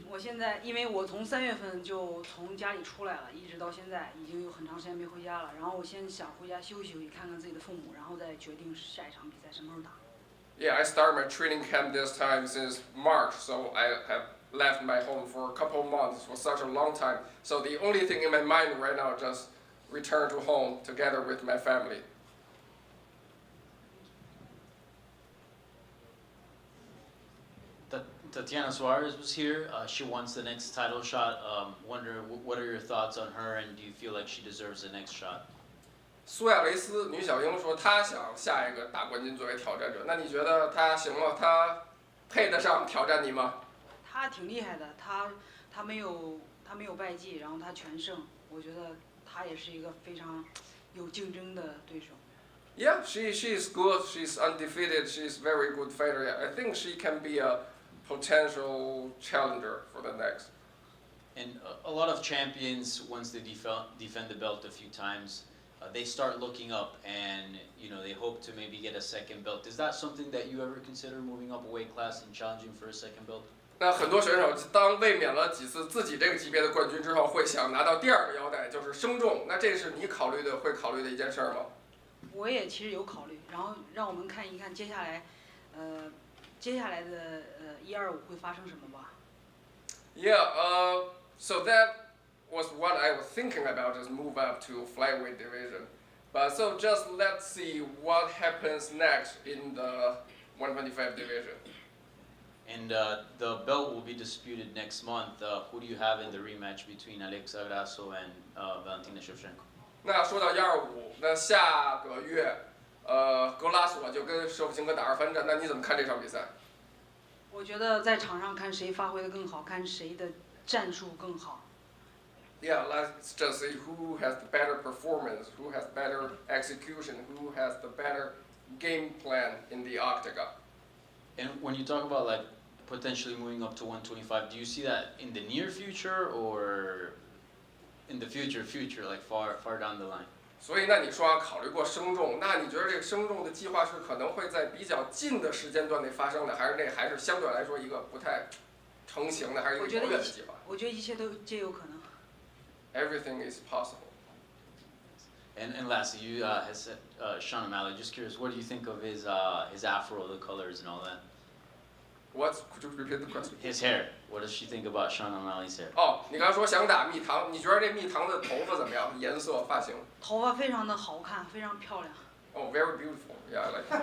我现在因为我从3月份就从家里出来了，一直到现在已经有很长时间没回家了。然后我先想回家休息休息，看看自己的父母，然后再决定下一场比赛什么时候打。Yeah, I started my training camp this time since March, so I have left my home for a couple of months for such a long time. So the only thing in my mind right now is just return to home together with my family. Tatiana Suarez was here. She wants the next title shot. Wonder what are your thoughts on her, and do you feel like she deserves the next shot? 苏亚雷斯女小鹰说她想下一个打冠军作为挑战者，那你觉得她行吗？她配得上挑战你吗？她挺厉害的，她没有败绩，然后她全胜，我觉得她也是一个非常有竞争的对手。Yeah, she's good. She's undefeated. She's very good fighter. Yeah, I think she can be a potential challenger for the next. And a lot of champions, once they defend the belt a few times, they start looking up and they hope to maybe get a second belt. Is that something that you ever consider moving up a weight class and challenging for a second belt? 那很多选手当卫冕了几次自己这个级别的冠军之后，会想拿到第2个腰带，就是升重。那这是你会考虑的一件事吗？我也其实有考虑，然后让我们看一看接下来的125会发生什么吧。Yeah, so that was what I was thinking about, is move up to flyweight division. But so just let's see what happens next in the 125 division. And the belt will be disputed next month. Who do you have in the rematch between Alexa Grasso and Valentina Shevchenko? 那说到125，那下个月，格拉索就跟舍甫琴科打2番战，那你怎么看这场比赛？我觉得在场上看谁发挥的更好，看谁的战术更好。Yeah, let's just see who has the better performance, who has better execution, who has the better game plan in the octagon. And when you talk about like potentially moving up to 125, do you see that in the near future or in the future, like far down the line? 所以，那你说考虑过升重，那你觉得这个升重的计划是可能会在比较近的时间段内发生的，还是相对来说一个不太成型的，还是一个遥远的计划？我觉得一切都皆有可能。Everything is possible. And lastly, you had said Sean O'Malley. Just curious, what do you think of his afro, the colors, and all that? Could you repeat the question? His hair. What does she think about Sean O'Malley's hair? 你刚才说想打蜜糖，你觉得这蜜糖的头发怎么样？颜色、发型？头发非常的好看，非常漂亮。Oh, very beautiful. Yeah, I like it.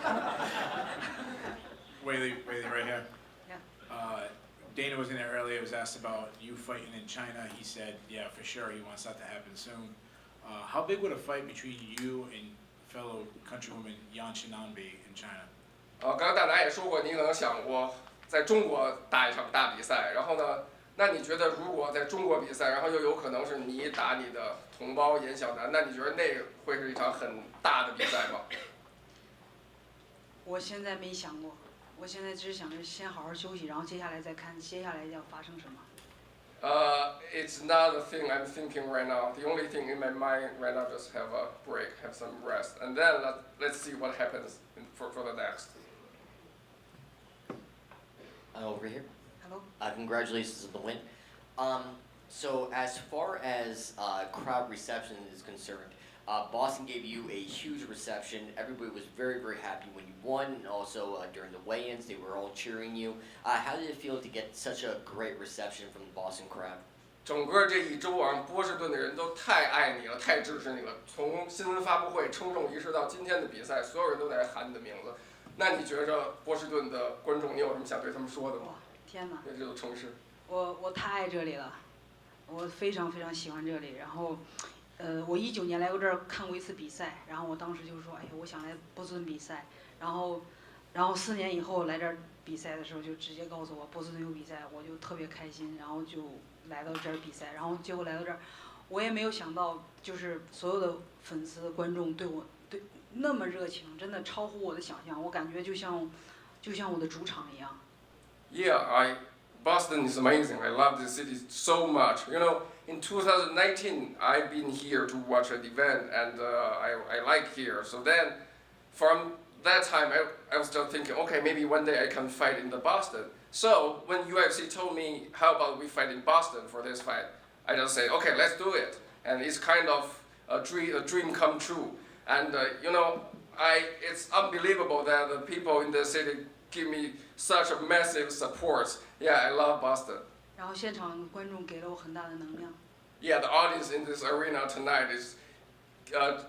Whaley, right here. Yeah. Dana was in there earlier. Was asked about you fighting in China. He said, yeah, for sure, he wants that to happen soon. How big would a fight between you and fellow countrywoman Yan Xinan be in China? 刚刚大拿也说过，你可能想过在中国打一场大比赛，然后呢，那你觉得如果在中国比赛，然后又有可能是你打你的同胞严小楠，那你觉得那会是一场很大的比赛吗？我现在没想过，我现在只是想着先好好休息，然后接下来再看接下来要发生什么。It's not a thing I'm thinking right now. The only thing in my mind right now just have a break, have some rest, and then let's see what happens for the next. Over here. Hello. Congratulations on the win. So as far as crowd reception is concerned, Boston gave you a huge reception. Everybody was very, very happy when you won, and also during the weigh-ins, they were all cheering you. How did it feel to get such a great reception from the Boston crowd? 整个这一周啊，波士顿的人都太爱你了，太支持你了。从新闻发布会称重仪式到今天的比赛，所有人都在喊你的名字。那你觉着波士顿的观众，你有什么想对他们说的吗？天哪！对这座城市。我太爱这里了，我非常非常喜欢这里。然后，我19年来过这儿看过一次比赛，然后我当时就说，哎呀，我想来波士顿比赛。然后4年以后来这儿比赛的时候，就直接告诉我波士顿有比赛，我就特别开心，然后就来到这儿比赛。然后结果来到这儿，我也没有想到，就是所有的粉丝观众对我那么热情，真的超乎我的想象。我感觉就像我的主场一样。Yeah, Boston is amazing. I love this city so much. You know, in 2019, I've been here to watch an event, and I like here. So then, from that time, I was just thinking, okay, maybe one day I can fight in the Boston. So when UFC told me, how about we fight in Boston for this fight, I just said, okay, let's do it. And it's kind of a dream come true. And you know, it's unbelievable that the people in the city give me such a massive support. Yeah, I love Boston. 然后现场观众给了我很大的能量。Yeah, the audience in this arena tonight is,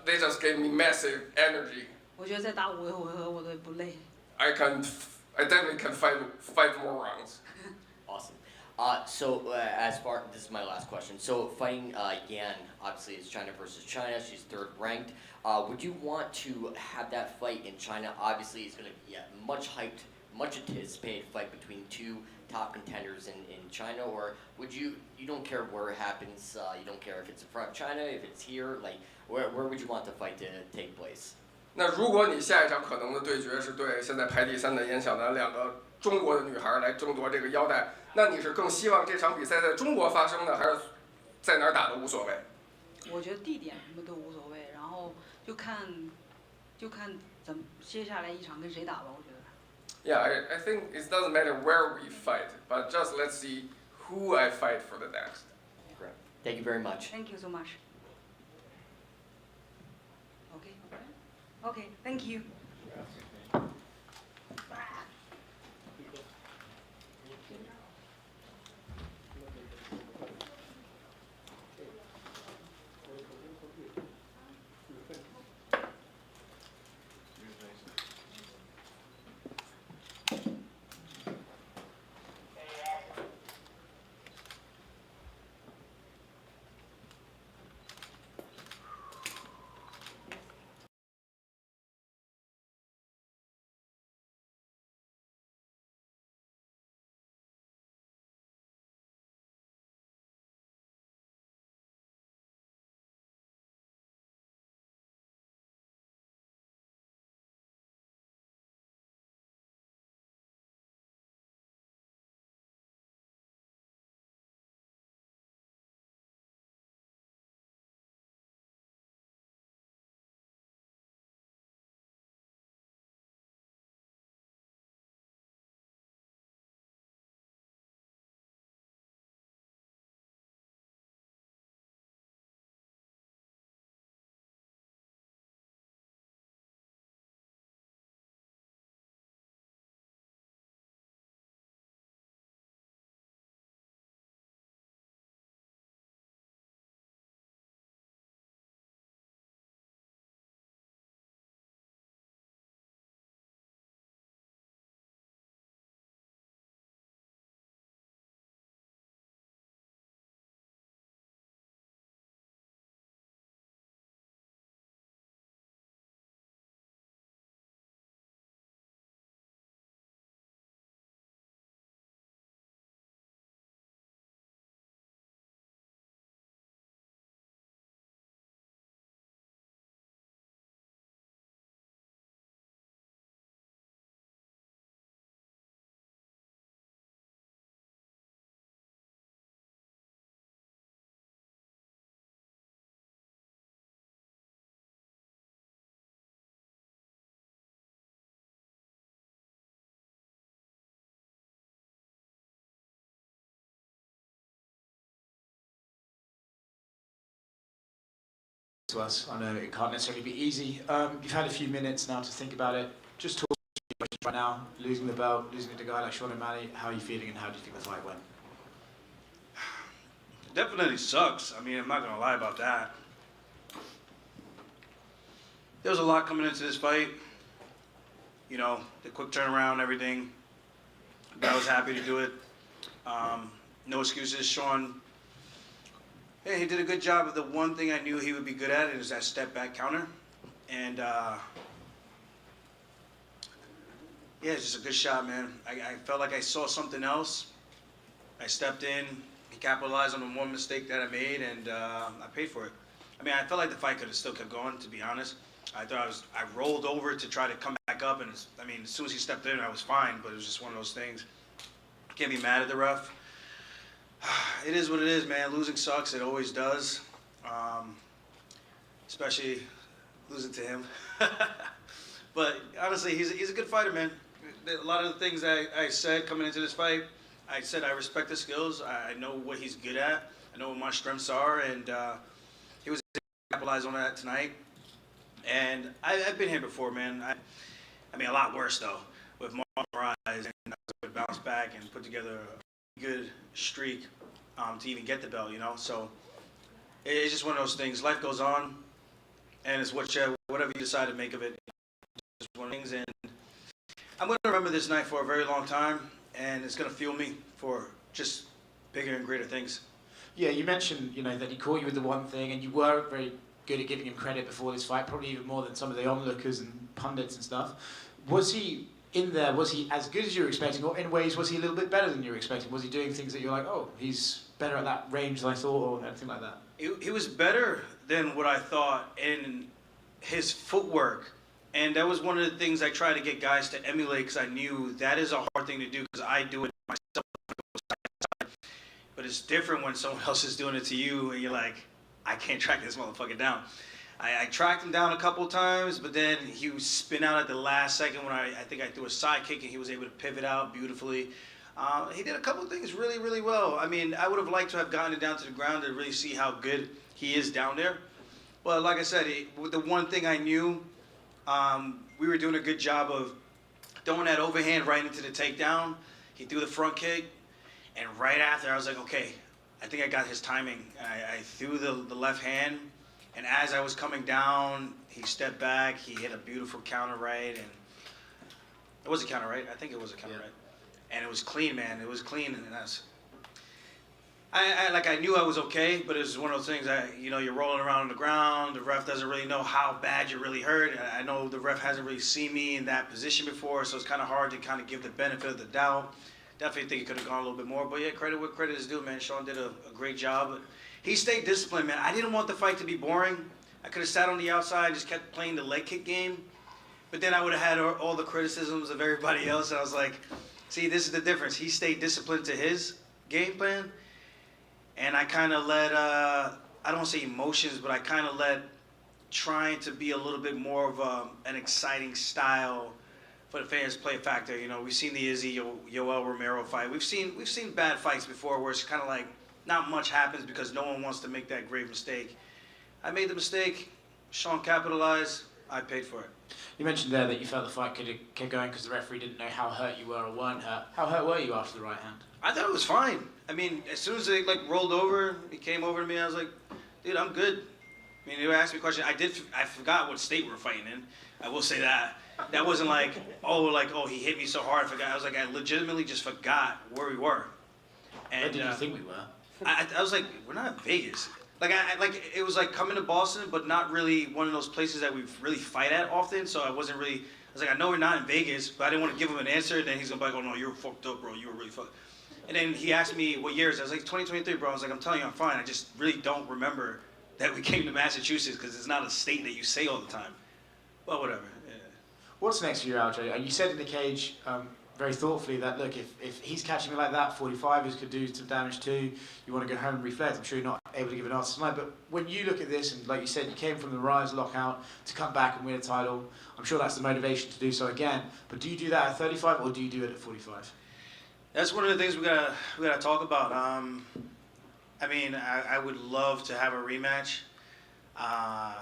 they just gave me massive energy. 我觉得再打5个回合我都不累。I definitely can fight 5 more rounds. Awesome. This is my last question. So fighting Yan, obviously it's China versus China. She's 3rd ranked. Would you want to have that fight in China? Obviously, it's going to be a much hyped, much anticipated fight between 2 top contenders in China, or would you don't care where it happens? You don't care if it's in front of China, if it's here. Like where would you want the fight to take place? 那如果你下一场可能的对决是对现在排第3的严晓楠2个中国的女孩来争夺这个腰带，那你是更希望这场比赛在中国发生呢，还是在哪儿打都无所谓？我觉得地点什么都无所谓，然后就看怎么接下来一场跟谁打吧，我觉得。Yeah, I think it doesn't matter where we fight, but just let's see who I fight for the next. Great. Thank you very much. Thank you so much. Okay, thank you. To us. I know it can't necessarily be easy. You've had a few minutes now to think about it. Just talk to me right now, losing the belt, losing it to a guy like Sean O'Malley. How are you feeling and how do you think the fight went? Definitely sucks. I mean, I'm not gonna lie about that. There was a lot coming into this fight. You know, the quick turnaround, everything. But I was happy to do it. No excuses. Sean, hey, he did a good job of the one thing I knew he would be good at, is that step back counter. And yeah, it's just a good shot, man. I felt like I saw something else. I stepped in, he capitalized on the one mistake that I made, and I paid for it. I mean, I felt like the fight could have still kept going, to be honest. I rolled over to try to come back up, and I mean, as soon as he stepped in, I was fine, but it was just one of those things. Can't be mad at the ref. It is what it is, man. Losing sucks. It always does. Especially losing to him. But honestly, he's a good fighter, man. A lot of the things I said coming into this fight, I said I respect his skills. I know what he's good at. I know what my strengths are, and he was able to capitalize on that tonight. And I've been here before, man. I mean, a lot worse, though, with Marlon Moraes, and I was able to bounce back and put together a good streak to even get the belt, you know? So it's just one of those things. Life goes on, and it's whatever you decide to make of it. It's one of the things, and I'm going to remember this night for a very long time, and it's going to fuel me for just bigger and greater things. Yeah, you mentioned, you know, that he caught you with the one thing, and you were very good at giving him credit before this fight, probably even more than some of the onlookers and pundits and stuff. Was he in there, was he as good as you were expecting, or in ways was he a little bit better than you were expecting? Was he doing things that you're like, oh, he's better at that range than I thought, or anything like that? He was better than what I thought in his footwork. And that was one of the things I tried to get guys to emulate, because I knew that is a hard thing to do, because I do it myself. But it's different when someone else is doing it to you, and you're like, I can't track this motherfucker down. I tracked him down a couple times, but then he would spin out at the last second when I think I threw a side kick, and he was able to pivot out beautifully. He did a couple things really, really well. I mean, I would have liked to have gotten it down to the ground to really see how good he is down there. But like I said, the one thing I knew, we were doing a good job of throwing that overhand right into the takedown. He threw the front kick, and right after I was like, okay, I think I got his timing. I threw the left hand, and as I was coming down, he stepped back. He hit a beautiful counter right, and it was a counter right. I think it was a counter right, and it was clean, man. It was clean, and that's. I knew I was okay, but it was one of those things that, you know, you're rolling around on the ground. The ref doesn't really know how bad you're really hurt. I know the ref hasn't really seen me in that position before, so it's kind of hard to kind of give the benefit of the doubt. Definitely think it could have gone a little bit more, but yeah, credit where credit is due, man. Sean did a great job. He stayed disciplined, man. I didn't want the fight to be boring. I could have sat on the outside, just kept playing the leg kick game, but then I would have had all the criticisms of everybody else. And I was like, see, this is the difference. He stayed disciplined to his game plan, and I kind of let, I don't want to say emotions, but I kind of let trying to be a little bit more of an exciting style for the fans play a factor. You know, we've seen the Izzy Yoel Romero fight. We've seen bad fights before where it's kind of like not much happens because no one wants to make that grave mistake. I made the mistake. Sean capitalized. I paid for it. You mentioned there that you felt the fight could have kept going because the referee didn't know how hurt you were or weren't hurt. How hurt were you after the right hand? I thought it was fine. I mean, as soon as they rolled over, he came over to me. I was like, dude, I'm good. I mean, they asked me a question. I forgot what state we were fighting in. I will say that. That wasn't like, oh, he hit me so hard. I forgot. I was like, I legitimately just forgot where we were. And where did you think we were? I was like, we're not in Vegas. Like, it was like coming to Boston, but not really one of those places that we really fight at often. So I was like, I know we're not in Vegas, but I didn't want to give him an answer. And then he's gonna be like, oh no, you were fucked up, bro. You were really fucked. And then he asked me what year is it. I was like, 2023, bro. I was like, I'm telling you, I'm fine. I just really don't remember that we came to Massachusetts because it's not a state that you say all the time. Well, whatever. Yeah. What's next for you, Aljo? You said in the cage very thoughtfully that, look, if he's catching me like that, 45 could do some damage too. You want to go home and reflect. I'm sure you're not able to give an answer tonight, but when you look at this, and like you said, you came from the Rise lockout to come back and win a title. I'm sure that's the motivation to do so again. But do you do that at 35 or do you do it at 45? That's one of the things we gotta talk about. I mean, I would love to have a rematch. I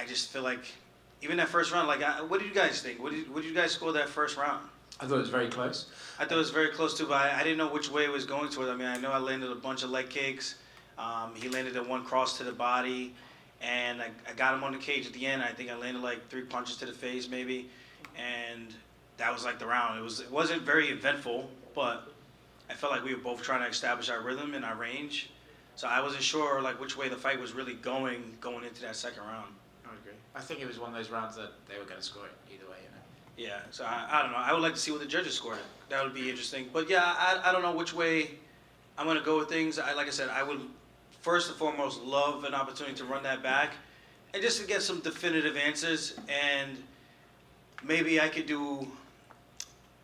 just feel like even that first round, like, what did you guys think? What did you guys score that first round? I thought it was very close. I thought it was very close too, but I didn't know which way it was going towards. I mean, I know I landed a bunch of leg kicks. He landed one cross to the body, and I got him on the cage at the end. I think I landed like 3 punches to the face maybe, and that was like the round. It wasn't very eventful, but I felt like we were both trying to establish our rhythm and our range. So I wasn't sure like which way the fight was really going into that second round. I would agree. I think it was one of those rounds that they were going to score it either way, you know. Yeah, so I don't know. I would like to see what the judges scored. That would be interesting. But yeah, I don't know which way I'm gonna go with things. Like I said, I would first and foremost love an opportunity to run that back, and just to get some definitive answers. And maybe I could do,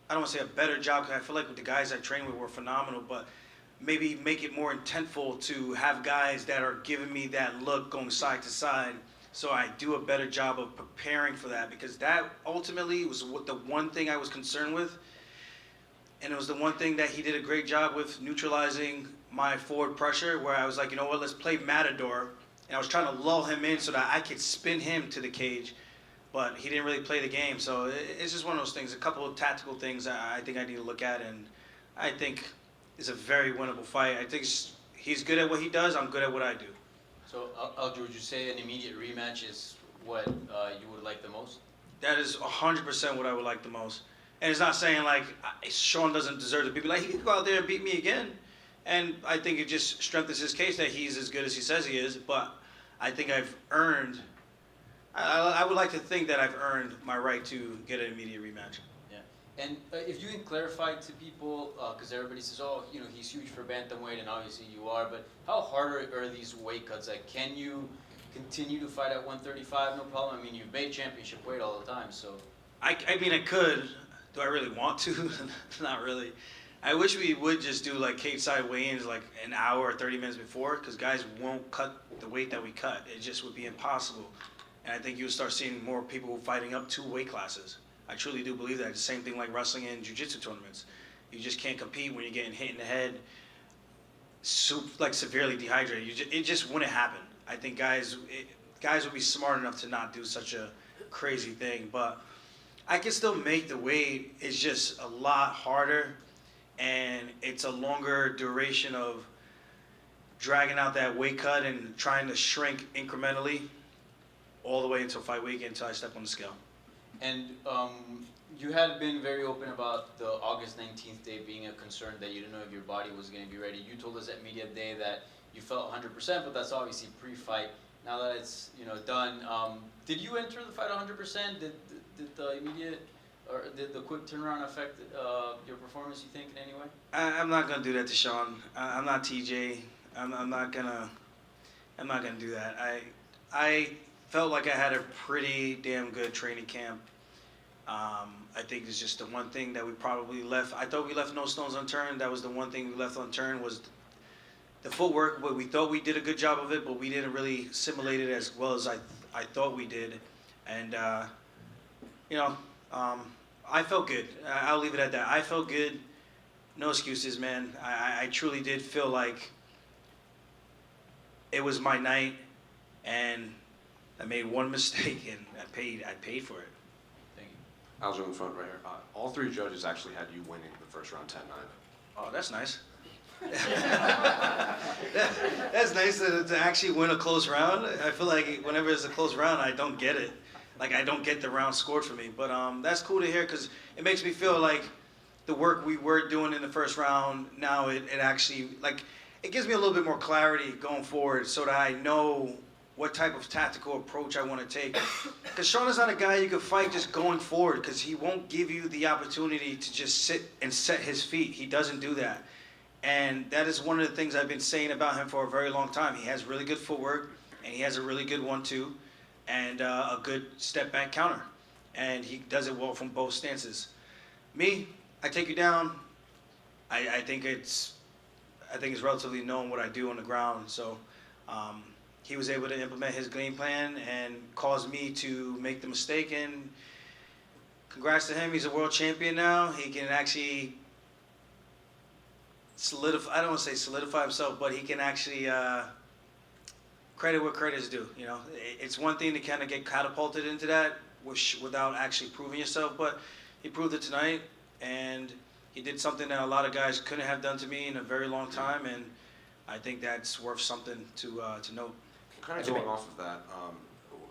I don't want to say a better job, because I feel like with the guys I trained with were phenomenal, but maybe make it more intentful to have guys that are giving me that look going side to side, so I do a better job of preparing for that, because that ultimately was the one thing I was concerned with. And it was the one thing that he did a great job with, neutralizing my forward pressure, where I was like, you know what, let's play Matador. And I was trying to lull him in so that I could spin him to the cage, but he didn't really play the game. So it's just one of those things, a couple of tactical things I think I need to look at, and I think it's a very winnable fight. I think he's good at what he does, I'm good at what I do. So, Aljo, would you say an immediate rematch is what you would like the most? That is 100% what I would like the most. And it's not saying like Sean doesn't deserve to be like, he could go out there and beat me again. And I think it just strengthens his case that he's as good as he says he is. But I think I've earned, I would like to think that I've earned my right to get an immediate rematch. Yeah. And if you can clarify to people, because everybody says, oh, you know, he's huge for bantamweight, and obviously you are, but how hard are these weight cuts? Like, can you continue to fight at 135, no problem? I mean, you've made championship weight all the time, so. I mean, I could. Do I really want to? Not really. I wish we would just do like cage-side weigh-ins like an hour or 30 minutes before, because guys won't cut the weight that we cut. It just would be impossible. And I think you'll start seeing more people fighting up 2 weight classes. I truly do believe that. It's the same thing like wrestling and jiu-jitsu tournaments. You just can't compete when you're getting hit in the head, like severely dehydrated. It just wouldn't happen. I think guys would be smart enough to not do such a crazy thing, but I can still make the weight. It's just a lot harder, and it's a longer duration of dragging out that weight cut and trying to shrink incrementally all the way until fight week, until I step on the scale. And you had been very open about the August 19th day being a concern, that you didn't know if your body was going to be ready. You told us at media day that you felt 100%, but that's obviously pre-fight. Now that it's, you know, done, did you enter the fight 100%? Did the immediate, or did the quick turnaround affect your performance, you think, in any way? I'm not gonna do that to Sean. I'm not TJ. I'm not gonna do that. I felt like I had a pretty damn good training camp. I think it's just the one thing that we probably left. I thought we left no stones unturned. That was the one thing we left unturned, was the footwork. But we thought we did a good job of it, but we didn't really simulate it as well as I thought we did. And you know, I felt good. I'll leave it at that. I felt good. No excuses, man. I truly did feel like it was my night, and I made one mistake, and I paid for it. Thank you. Aljo in front right here. All 3 judges actually had you winning the first round 10-9. Oh, that's nice. That's nice to actually win a close round. I feel like whenever it's a close round, I don't get it. Like, I don't get the round scored for me. But that's cool to hear, because it makes me feel like the work we were doing in the first round, now it actually, like, it gives me a little bit more clarity going forward, so that I know what type of tactical approach I want to take. Because Sean is not a guy you can fight just going forward, because he won't give you the opportunity to just sit and set his feet. He doesn't do that. And that is one of the things I've been saying about him for a very long time. He has really good footwork, and he has a really good 1-2, and a good step back counter. And he does it well from both stances. Me, I take you down. I think it's relatively known what I do on the ground. So he was able to implement his game plan and cause me to make the mistake. And congrats to him. He's a world champion now. He can actually solidify, I don't want to say solidify himself, but he can actually credit where credit is due. You know, it's one thing to kind of get catapulted into that without actually proving yourself, but he proved it tonight, and he did something that a lot of guys couldn't have done to me in a very long time, and I think that's worth something to note. Kind of going off of that,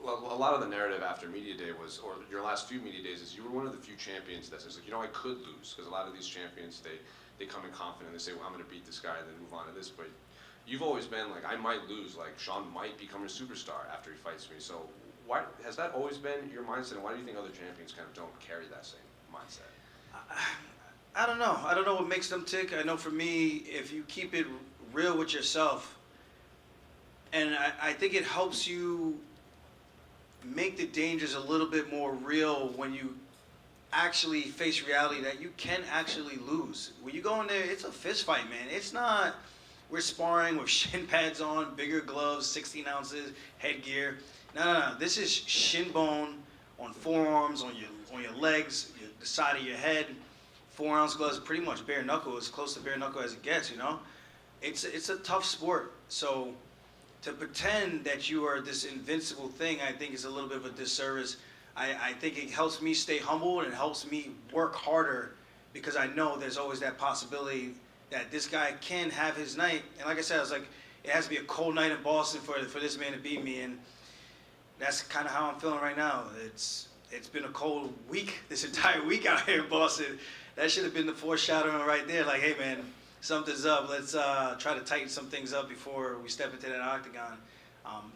a lot of the narrative after media day was, or your last few media days, is you were one of the few champions that says, like, you know, I could lose, because a lot of these champions, they come in confident, they say, well, I'm going to beat this guy and then move on to this, but you've always been like, I might lose, like Sean might become a superstar after he fights me. So why has that always been your mindset, and why do you think other champions kind of don't carry that same mindset? I don't know. I don't know what makes them tick. I know for me, if you keep it real with yourself, and I think it helps you make the dangers a little bit more real when you actually face reality that you can actually lose. When you go in there, it's a fist fight, man. It's not, we're sparring with shin pads on, bigger gloves, 16 ounces, headgear. No. This is shin bone on forearms, on your legs, the side of your head. 4-ounce gloves, pretty much bare knuckle, as close to bare knuckle as it gets, you know? It's a tough sport. So to pretend that you are this invincible thing, I think is a little bit of a disservice. I think it helps me stay humble and it helps me work harder because I know there's always that possibility that this guy can have his night. And like I said, I was like, it has to be a cold night in Boston for this man to beat me, and that's kind of how I'm feeling right now. It's been a cold week, this entire week out here in Boston. That should have been the foreshadowing right there. Like, hey man, something's up. Let's try to tighten some things up before we step into that octagon.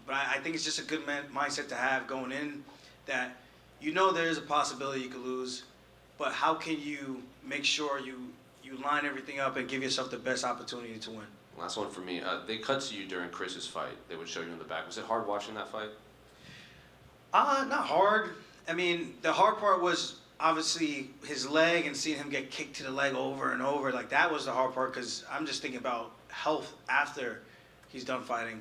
But I think it's just a good mindset to have going in, that you know there is a possibility you could lose, but how can you make sure you line everything up and give yourself the best opportunity to win? Last one for me. They cut to you during Chris's fight. They would show you in the back. Was it hard watching that fight? Not hard. I mean, the hard part was obviously his leg and seeing him get kicked to the leg over and over. Like, that was the hard part because I'm just thinking about health after he's done fighting.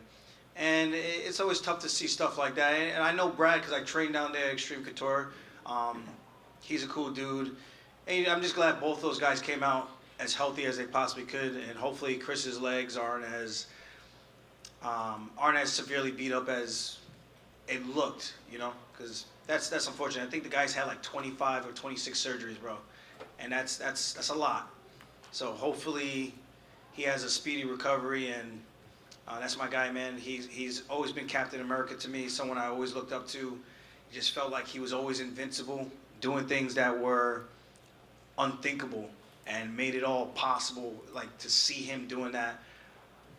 And it's always tough to see stuff like that. And I know Brad because I trained down there at Extreme Couture. He's a cool dude. And I'm just glad both those guys came out as healthy as they possibly could. And hopefully Chris's legs aren't as severely beat up as it looked, you know, because that's unfortunate. I think the guy's had like 25 or 26 surgeries, bro, and that's a lot. So hopefully he has a speedy recovery, and that's my guy, man. He's always been Captain America to me, someone I always looked up to. He just felt like he was always invincible, doing things that were unthinkable, and made it all possible. Like, to see him doing that,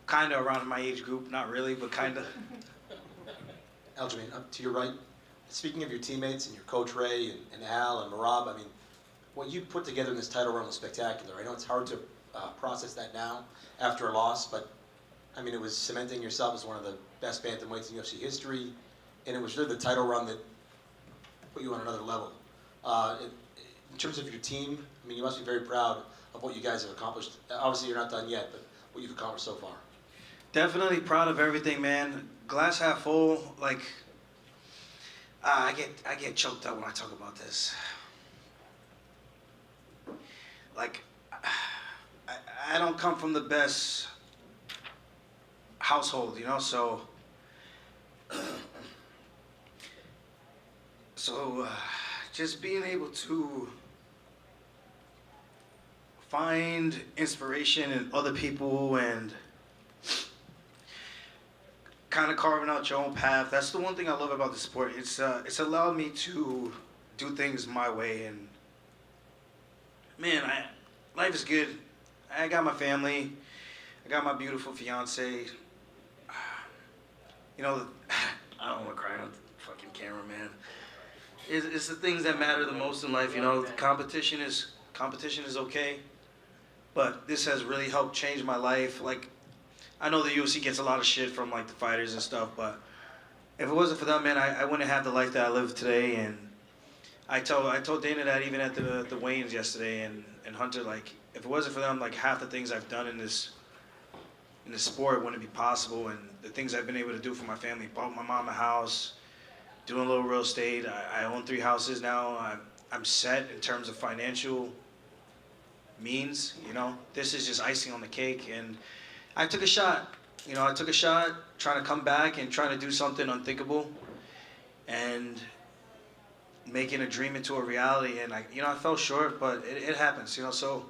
kind of around my age group, not really, but kind of. Aljamain, up to your right. Speaking of your teammates and your coach Ray and Al and Marab, I mean, what you put together in this title run was spectacular. I know it's hard to process that now after a loss, but I mean, it was cementing yourself as one of the best bantamweights in UFC history, and it was really the title run that put you on another level. In terms of your team, I mean, you must be very proud of what you guys have accomplished. Obviously, you're not done yet, but what you've accomplished so far. Definitely proud of everything, man. Glass half full. Like, I get choked up when I talk about this. Like, I don't come from the best household, you know, so just being able to find inspiration in other people and kind of carving out your own path. That's the one thing I love about the sport. It's allowed me to do things my way, and man, life is good. I got my family. I got my beautiful fiance. You know, I don't want to cry on the fucking camera, man. It's the things that matter the most in life. You know, competition is okay, but this has really helped change my life. Like, I know the UFC gets a lot of shit from like the fighters and stuff, but if it wasn't for them, man, I wouldn't have the life that I live today. And I told Dana that even at the weigh-ins yesterday, and Hunter, like, if it wasn't for them, like, half the things I've done in this sport wouldn't be possible. And the things I've been able to do for my family, bought my mom a house, doing a little real estate. I own 3 houses now. I'm set in terms of financial means, you know. This is just icing on the cake. And I took a shot, you know, trying to come back and trying to do something unthinkable and making a dream into a reality. And I fell short, but it happens, you know. So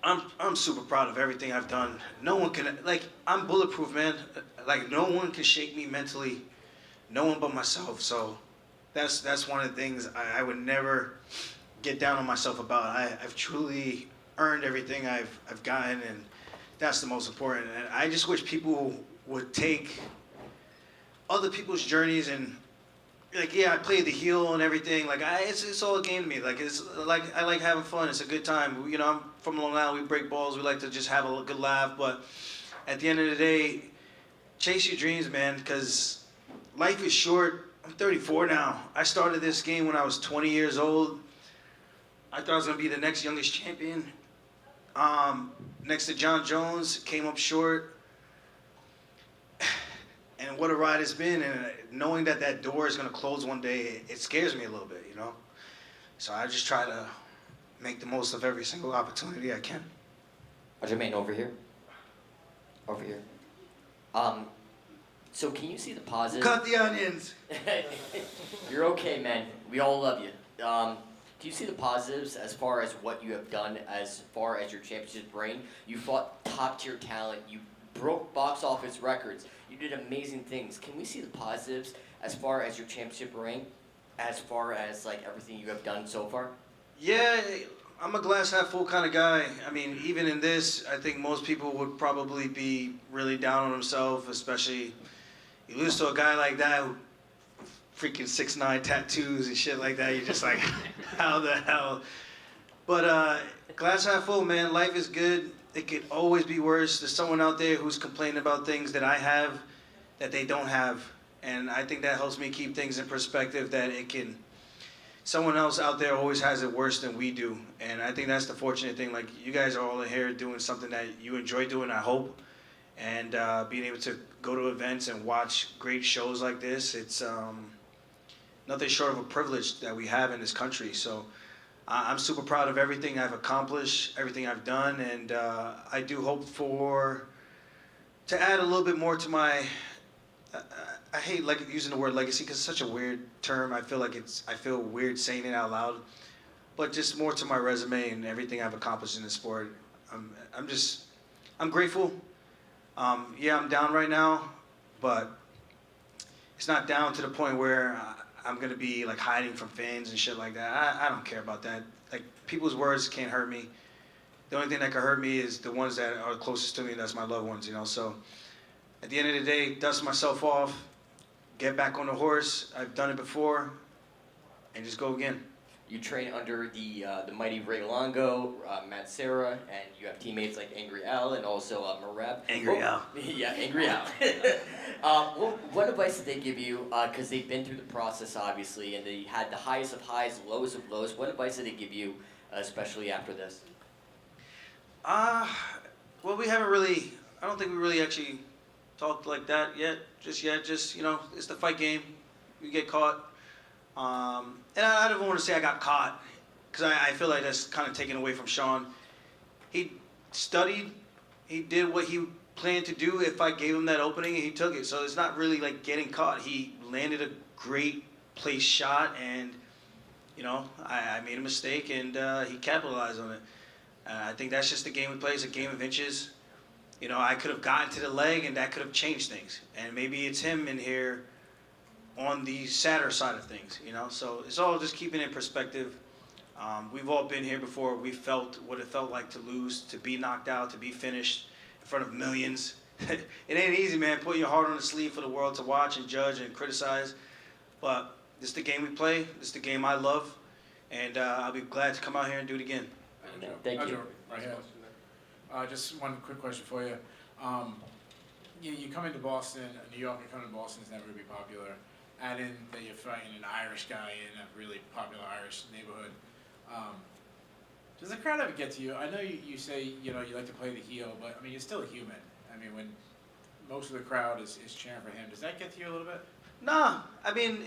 I'm super proud of everything I've done. No one can, like, I'm bulletproof, man. Like, no one can shake me mentally, no one but myself. So that's one of the things I would never get down on myself about. I've truly earned everything I've gotten, and that's the most important. And I just wish people would take other people's journeys and like yeah, I play the heel and everything. Like it's all a game to me. Like it's like I like having fun. It's a good time. You know, I'm from Long Island. We break balls. We like to just have a good laugh. But at the end of the day, chase your dreams, man. Because life is short. I'm 34 now. I started this game when I was 20 years old. I thought I was gonna be the next youngest champion. Next to John Jones, came up short. And what a ride it's been, and knowing that that door is gonna close one day, it scares me a little bit, you know? So I just try to make the most of every single opportunity I can. Jermaine, over here. Over here. So can you see the positive? Cut the onions! You're okay, man. We all love you. Do you see the positives as far as what you have done as far as your championship reign? You fought top-tier talent. You broke box office records. You did amazing things. Can we see the positives as far as your championship reign, as far as like everything you have done so far? Yeah, I'm a glass half full kind of guy. I mean, even in this, I think most people would probably be really down on themselves, especially you lose to a guy like that who freaking 6'9" tattoos and shit like that. You're just like, how the hell? But glass half full, man. Life is good. It could always be worse. There's someone out there who's complaining about things that I have that they don't have. And I think that helps me keep things in perspective, that it can, someone else out there always has it worse than we do. And I think that's the fortunate thing. Like, you guys are all in here doing something that you enjoy doing, I hope. And being able to go to events and watch great shows like this, it's nothing short of a privilege that we have in this country. So I'm super proud of everything I've accomplished, everything I've done, and I do hope to add a little bit more to my, I hate like using the word legacy because it's such a weird term. I feel weird saying it out loud, but just more to my resume and everything I've accomplished in the sport. I'm grateful. Yeah, I'm down right now, but it's not down to the point where I'm gonna be like hiding from fans and shit like that. I don't care about that. Like, people's words can't hurt me. The only thing that can hurt me is the ones that are closest to me, and that's my loved ones, you know? So at the end of the day, dust myself off, get back on the horse. I've done it before, and just go again. You train under the mighty Ray Longo, Matt Serra, and you have teammates like Angry Al and also Marab. Angry Al. Yeah, Angry Al. What advice did they give you? Because they've been through the process, obviously, and they had the highest of highs, lowest of lows. What advice did they give you, especially after this? Well, we haven't really, I don't think we really actually talked like that yet. Just, you know, it's the fight game. You get caught. And I don't want to say I got caught, because I feel like that's kind of taken away from Sean. He studied, he did what he planned to do if I gave him that opening, and he took it. So it's not really like getting caught. He landed a great place shot, and, you know, I made a mistake, and he capitalized on it. I think that's just the game we play. It's a game of inches. You know, I could have gotten to the leg, and that could have changed things. And maybe it's him in here on the sadder side of things, you know? So it's all just keeping it in perspective. We've all been here before. We felt what it felt like to lose, to be knocked out, to be finished in front of millions. It ain't easy, man, putting your heart on the sleeve for the world to watch and judge and criticize. But this is the game we play. This is the game I love. And I'll be glad to come out here and do it again. Thank you. Right here. Just one quick question for you. You come into Boston, New York, and coming to Boston is never going to be popular. Add in that you're fighting an Irish guy in a really popular Irish neighborhood. Does the crowd ever get to you? I know you say, you know, you like to play the heel, but I mean, you're still a human. I mean, when most of the crowd is cheering for him, does that get to you a little bit? Nah, I mean,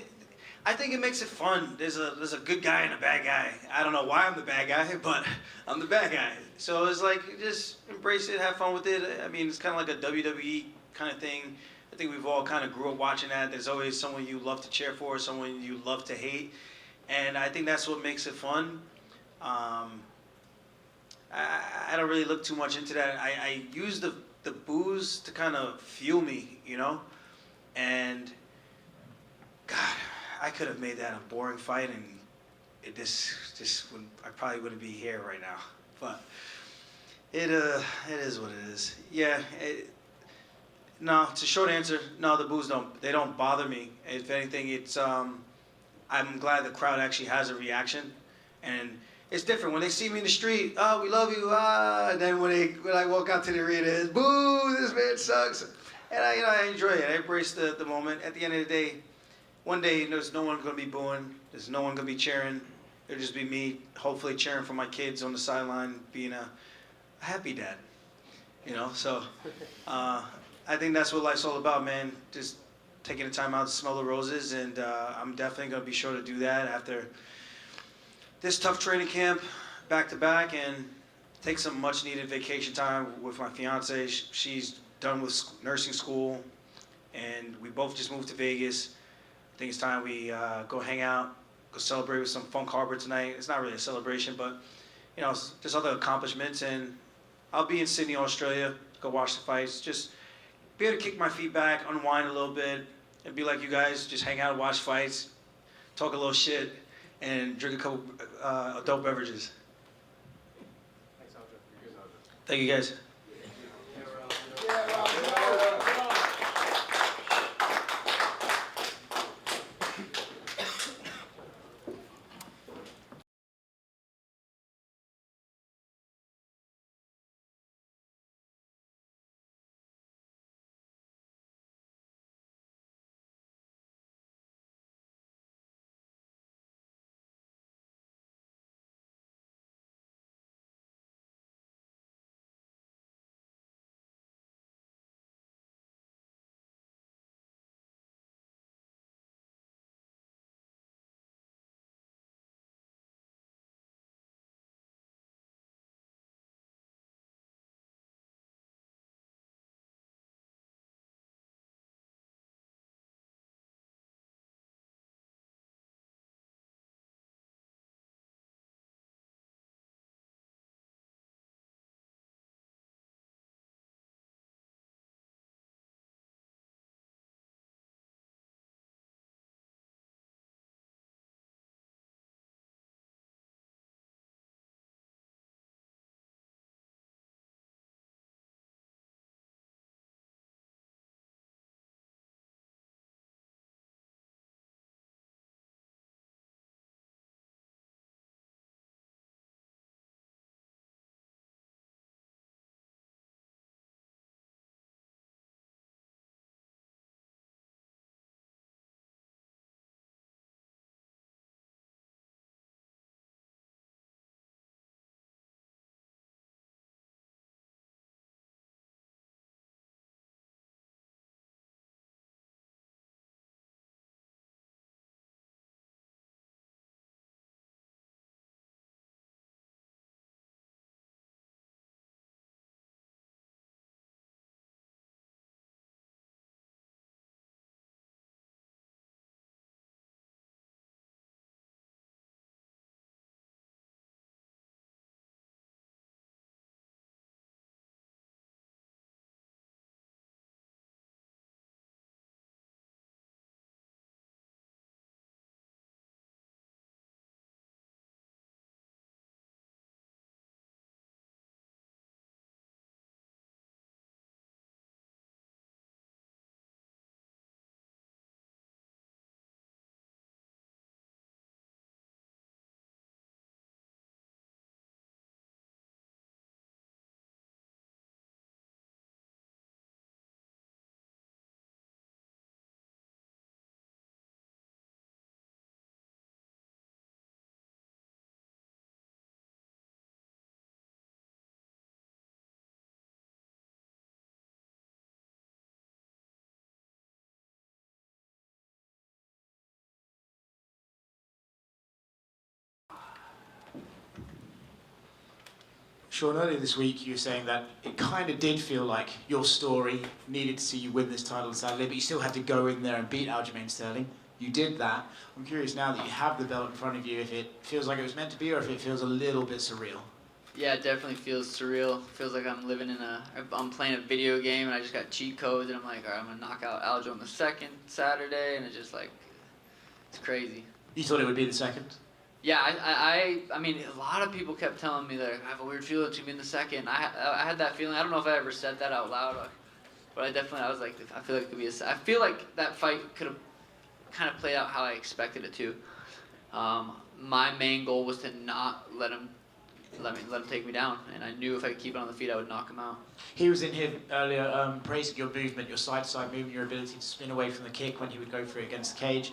I think it makes it fun. There's a good guy and a bad guy. I don't know why I'm the bad guy, but I'm the bad guy. So it's like, just embrace it, have fun with it. I mean, it's kind of like a WWE kind of thing. I think we've all kind of grew up watching that. There's always someone you love to cheer for, someone you love to hate. And I think that's what makes it fun. I don't really look too much into that. I use the booze to kind of fuel me, you know? And, God, I could have made that a boring fight, and I probably wouldn't be here right now. But it is what it is. Yeah. No, it's a short answer. No, the booze don't bother me. If anything, it's I'm glad the crowd actually has a reaction, and it's different when they see me in the street. Oh, we love you. And then when I walk out to the arena, it's boo. This man sucks. And I enjoy it. I embrace the moment. At the end of the day, one day there's no one going to be booing. There's no one going to be cheering. It'll just be me, hopefully cheering for my kids on the sideline, being a happy dad. So I think that's what life's all about, man. Just taking the time out to smell the roses, and I'm definitely going to be sure to do that after this tough training camp, back to back, and take some much needed vacation time with my fiance. She's done with nursing school, and we both just moved to Vegas. I think it's time we go hang out, go celebrate with some Funk Harbor tonight. It's not really a celebration, but just other accomplishments. And I'll be in Sydney, Australia, go watch the fights, just be able to kick my feet back, unwind a little bit, and be like you guys, just hang out, watch fights, talk a little shit, and drink a couple adult beverages. Thank you, guys. Sean, earlier this week you were saying that it kind of did feel like your story needed to see you win this title Saturday, but you still had to go in there and beat Aljamain Sterling. You did that. I'm curious now that you have the belt in front of you if it feels like it was meant to be or if it feels a little bit surreal. Yeah, it definitely feels surreal. Feels like I'm living in I'm playing a video game and I just got cheat codes and I'm like, all right, I'm gonna knock out Aljo on the second Saturday, and it's just like, it's crazy. You thought it would be the second? Yeah, I mean, a lot of people kept telling me that I have a weird feeling it's gonna be in the second. I had that feeling. I don't know if I ever said that out loud, but I was like, I feel like it could be I feel like that fight could have kind of played out how I expected it to. My main goal was to not let him take me down, and I knew if I could keep it on the feet, I would knock him out. He was in here earlier praising your movement, your side-to-side movement, your ability to spin away from the kick when he would go for it against the cage.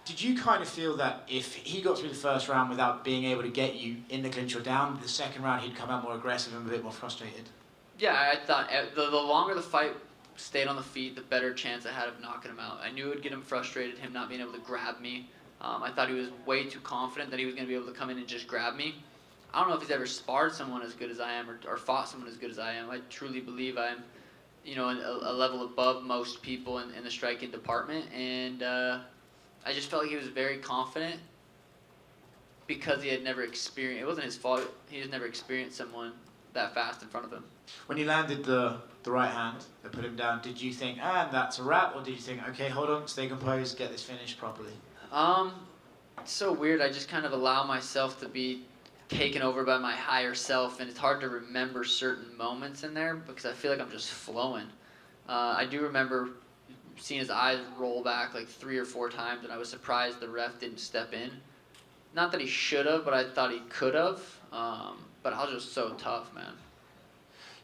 Did you kind of feel that if he got through the first round without being able to get you in the clinch or down, the second round he'd come out more aggressive and a bit more frustrated? Yeah, I thought the longer the fight stayed on the feet, the better chance I had of knocking him out. I knew it would get him frustrated, him not being able to grab me. I thought he was way too confident that he was going to be able to come in and just grab me. I don't know if he's ever sparred someone as good as I am or fought someone as good as I am. I truly believe I'm, a level above most people in the striking department, and I just felt like he was very confident because he had never experienced. It wasn't his fault. He just never experienced someone that fast in front of him. When he landed the right hand that put him down, did you think, and that's a wrap, or did you think, okay, hold on, stay composed, get this finished properly? It's so weird. I just kind of allow myself to be taken over by my higher self, and it's hard to remember certain moments in there because I feel like I'm just flowing. I do remember seeing his eyes roll back like 3 or 4 times, and I was surprised the ref didn't step in. Not that he should have, but I thought he could have. But I was just so tough, man.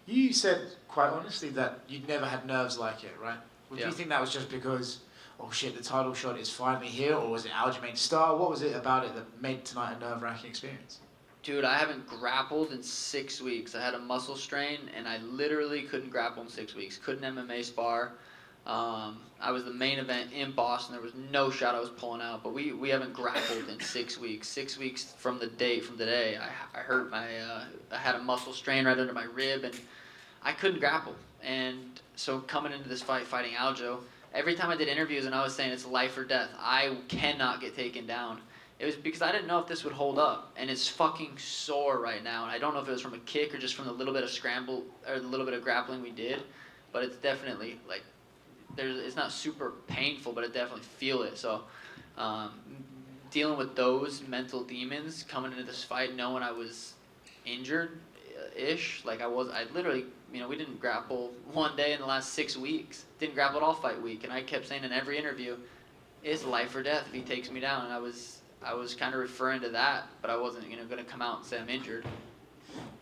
You said quite honestly that you'd never had nerves like it, right? Well, Yeah. do you think that was just because, oh shit, the title shot is finally here, or was it Aljamain's style? What was it about it that made tonight a nerve-wracking experience? Dude, I haven't grappled in 6 weeks. I had a muscle strain, and I literally couldn't grapple in 6 weeks. Couldn't MMA spar. I was the main event in Boston. There was no shot I was pulling out, but we haven't grappled in 6 weeks. 6 weeks from today, I hurt I had a muscle strain right under my rib, and I couldn't grapple. And so coming into this fight, fighting Aljo, every time I did interviews and I was saying it's life or death, I cannot get taken down. It was because I didn't know if this would hold up, and it's fucking sore right now. And I don't know if it was from a kick or just from the little bit of scramble or the little bit of grappling we did, but it's definitely like it's not super painful, but I definitely feel it. So dealing with those mental demons coming into this fight, knowing I was injured-ish, like I literally, we didn't grapple one day in the last 6 weeks. Didn't grapple at all fight week, and I kept saying in every interview, it's life or death if he takes me down. And I was kind of referring to that, but I wasn't, going to come out and say I'm injured.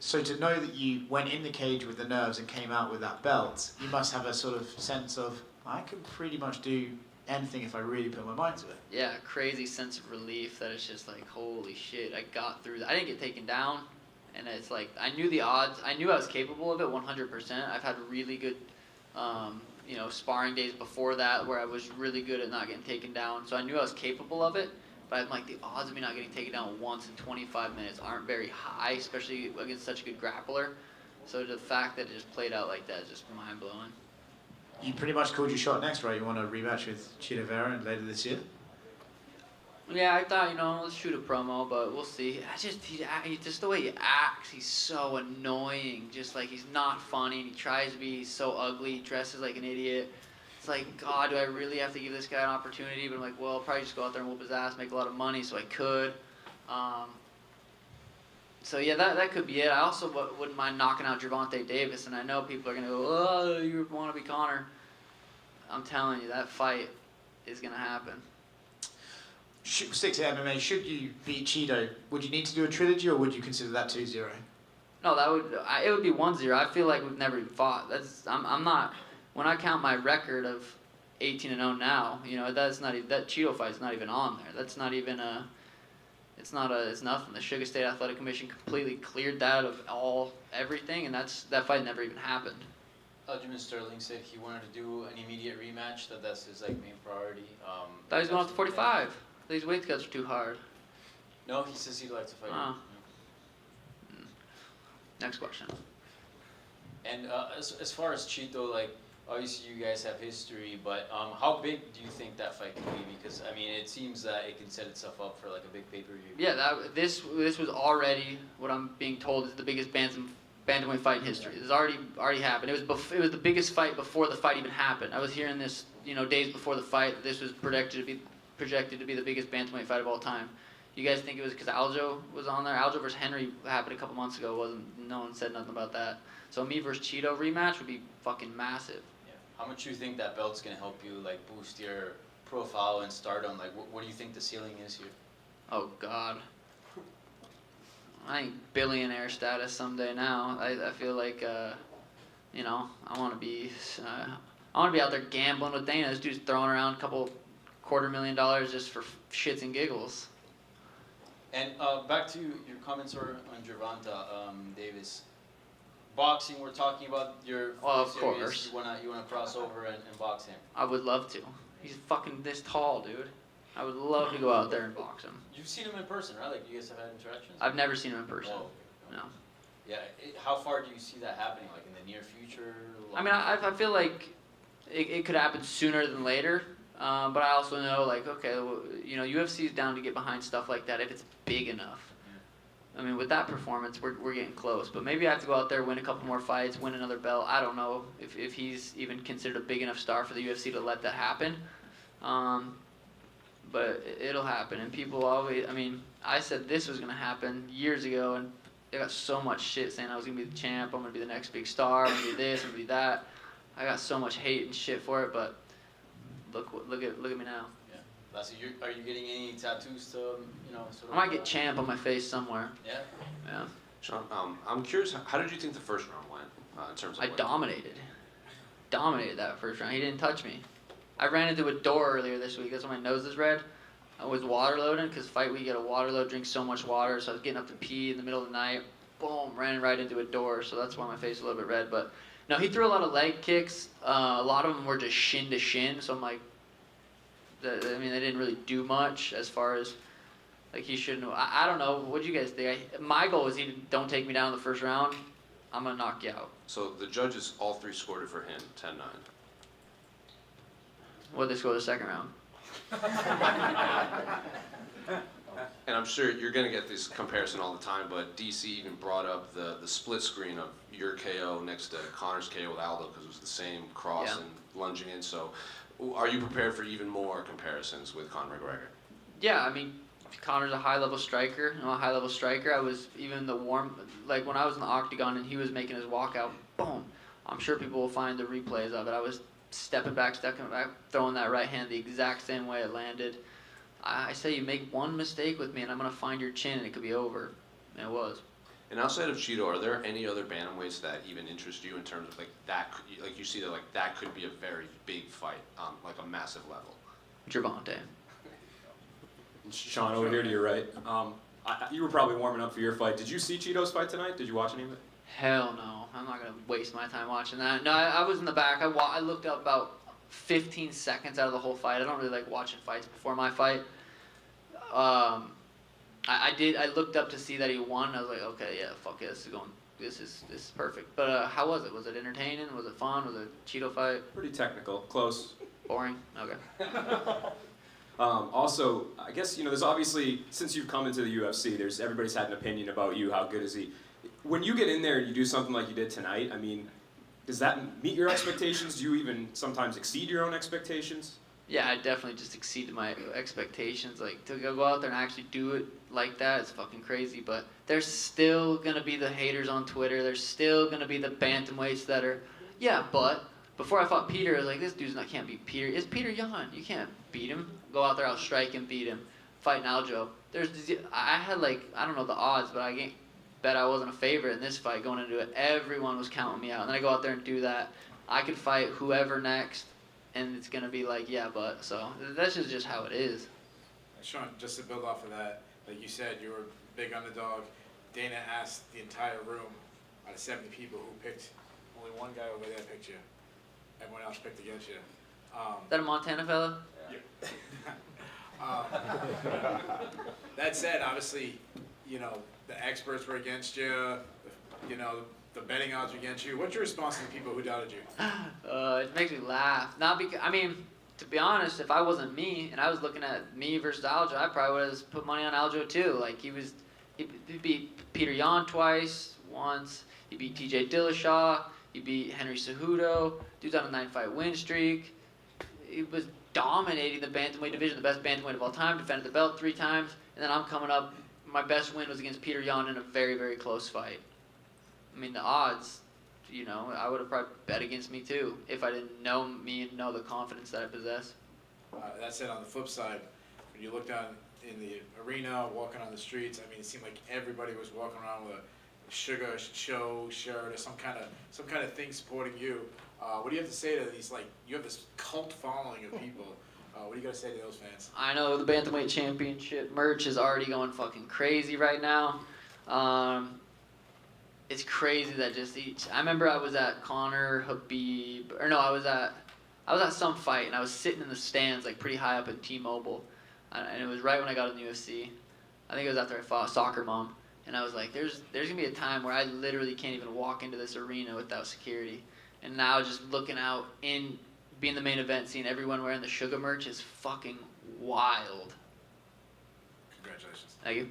So to know that you went in the cage with the nerves and came out with that belt, you must have a sort of sense of, I can pretty much do anything if I really put my mind to it. Yeah, crazy sense of relief that it's just like, holy shit, I got through that. I didn't get taken down, and it's like, I knew the odds. I knew I was capable of it 100%. I've had really good, sparring days before that where I was really good at not getting taken down. So I knew I was capable of it, but I'm like, the odds of me not getting taken down once in 25 minutes aren't very high, especially against such a good grappler. So the fact that it just played out like that is just mind-blowing. You pretty much called your shot next, right? You want a rematch with Chito Vera later this year? Yeah, I thought, let's shoot a promo, but we'll see. Just the way he acts, he's so annoying. Just like, he's not funny, and he tries to be, he's so ugly, he dresses like an idiot. It's like, God, do I really have to give this guy an opportunity? But I'm like, well, I'll probably just go out there and whoop his ass, make a lot of money, so I could. So yeah, that could be it. I also wouldn't mind knocking out Gervonta Davis, and I know people are going to go, oh, you want to be Conor. I'm telling you, that fight is going to happen. Stick to MMA. Should you beat Chito, would you need to do a trilogy, or would you consider that 2-0? No, it would be 1-0. I feel like we've never even fought. I'm not. When I count my record of 18-0 now, that's not even, that Chito fight's not even on there. That's not even a. It's nothing. The Sugar State Athletic Commission completely cleared that of everything, and that fight never even happened. Aljamain Sterling said he wanted to do an immediate rematch. That's his main priority. Thought he was going up to 45. These weight cuts are too hard. No, he says he'd like to fight. Oh. Next question. And as far as Chito, obviously you guys have history, but how big do you think that fight can be? Because it seems that it can set itself up for a big pay-per-view. Yeah, this was already what I'm being told is the biggest bantamweight fight in history. This has already happened. It was the biggest fight before the fight even happened. I was hearing this, days before the fight. This was projected to be the biggest bantamweight fight of all time. You guys think it was because Aljo was on there? Aljo versus Henry happened a couple months ago. No one said nothing about that. So me versus Chito rematch would be fucking massive. Yeah. How much do you think that belt's gonna help you boost your profile and stardom? What do you think the ceiling is here? Oh God. I think billionaire status someday now. I feel like you know, I want to be out there gambling with Dana. This dude's throwing around a couple $250,000 just for shits and giggles. And back to your comments on Gervonta Davis. Boxing, we're talking about your Well, of series. course. You wanna cross over and box him. I would love to. He's fucking this tall, dude. I would love to go out there and box him. You've seen him in person, right? Like you guys have had interactions. I've never seen him in person. Oh, No. yeah. How far do you see that happening? Like in the near future? I mean, I feel like it could happen sooner than later. But I also know, like, okay, well, you know, UFC is down to get behind stuff like that if it's big enough. I mean, with that performance, we're getting close. But maybe I have to go out there, win a couple more fights, win another belt. I don't know if he's even considered a big enough star for the UFC to let that happen. But it'll happen. And people always, I mean, I said this was going to happen years ago, and they got so much shit saying I was going to be the champ, I'm going to be the next big star, I'm going to be this, I'm going to be that. I got so much hate and shit for it, but look at me now. Lassie, are you getting any tattoos to, you know, sort of? I might get champ on my face somewhere. Yeah? Yeah. Sean, I'm curious, how did you think the first round went in terms of? I dominated that first round. He didn't touch me. I ran into a door earlier this week. That's why my nose is red. I was water loading because fight week you get a water load, drink so much water. So I was getting up to pee in the middle of the night. Boom, ran right into a door. So that's why my face is a little bit red. But no, he threw a lot of leg kicks. A lot of them were just shin to shin. So I'm like, I mean, they didn't really do much as far as like he shouldn't have. I don't know. What do you guys think? My goal is don't take me down in the first round. I'm gonna knock you out. So the judges all three scored it for him, 10-9. What did they score the second round? And I'm sure you're going to get this comparison all the time, but DC even brought up the split screen of your KO next to Connor's KO with Aldo because it was the same cross and lunging in. So are you prepared for even more comparisons with Conor McGregor? Yeah, I mean, Connor's a high-level striker. I'm a high-level striker. I was even like when I was in the octagon and he was making his walkout, boom. I'm sure people will find the replays of it. I was stepping back, throwing that right hand the exact same way it landed. I say you make one mistake with me and I'm going to find your chin and it could be over. And it was. And outside of Cheeto, are there any other bantamweights that even interest you in terms of like that, like you see that like that could be a very big fight on like a massive level? Gervonta. Sean, over here to your right. You were probably warming up for your fight. Did you see Cheeto's fight tonight? Did you watch any of it? Hell no. I'm not going to waste my time watching that. No, I was in the back. I looked up about 15 seconds out of the whole fight. I don't really like watching fights before my fight. I looked up to see that he won. I was like, okay, yeah, fuck it, this is perfect. But how was it? Was it entertaining? Was it fun? Was it a Cheeto fight? Pretty technical, close. Boring? Okay. Also, I guess, you know, there's obviously, since you've come into the UFC, everybody's had an opinion about you, how good is he. When you get in there and you do something like you did tonight, I mean, does that meet your expectations? Do you even sometimes exceed your own expectations? Yeah, I definitely just exceeded my expectations. Like, to go out there and actually do it like that is fucking crazy. But there's still going to be the haters on Twitter. There's still going to be the bantamweights that are, yeah, but before I fought Peter, I was like, this dude's can't beat Peter. It's Peter Yan. You can't beat him. Go out there, I'll strike him, beat him. Fighting Aljo. I had like, I don't know the odds, but I bet I wasn't a favorite in this fight going into it. Everyone was counting me out. And then I go out there and do that. I could fight whoever next, and it's going to be like, yeah, but. So that's just how it is. Sean, just to build off of that, like you said, you were a big underdog. Dana asked the entire room out of 70 people who picked, only one guy over there picked you. Everyone else picked against you. Is that a Montana fella? Yeah. That said, obviously, you know, the experts were against you, you know, the betting odds were against you. What's your response to the people who doubted you? It makes me laugh. Not because, I mean, to be honest, if I wasn't me and I was looking at me versus Aljo, I probably would have put money on Aljo too. Like he beat Peter Yan once. He beat TJ Dillashaw. He beat Henry Cejudo. Dude's on a 9-fight win streak. He was dominating the bantamweight division, the best bantamweight of all time. Defended the belt 3 times, and then I'm coming up. My best win was against Peter Yan in a very, very close fight. I mean, the odds, you know, I would have probably bet against me too if I didn't know me and know the confidence that I possess. That said, on the flip side, when you look down in the arena, walking on the streets. I mean, it seemed like everybody was walking around with a Sugar Show shirt or some kind of thing supporting you. What do you have to say to these, like, you have this cult following of people? What do you got to say to those fans? I know the Bantamweight Championship merch is already going fucking crazy right now. It's crazy that just each. I remember I was at Conor Habib, or no, I was at some fight and I was sitting in the stands like pretty high up in T-Mobile, and it was right when I got in the UFC. I think it was after I fought Soccer Mom, and I was like, there's gonna be a time where I literally can't even walk into this arena without security. And now just looking out in being the main event, seeing everyone wearing the Sugar merch is fucking wild. Congratulations. Thank you.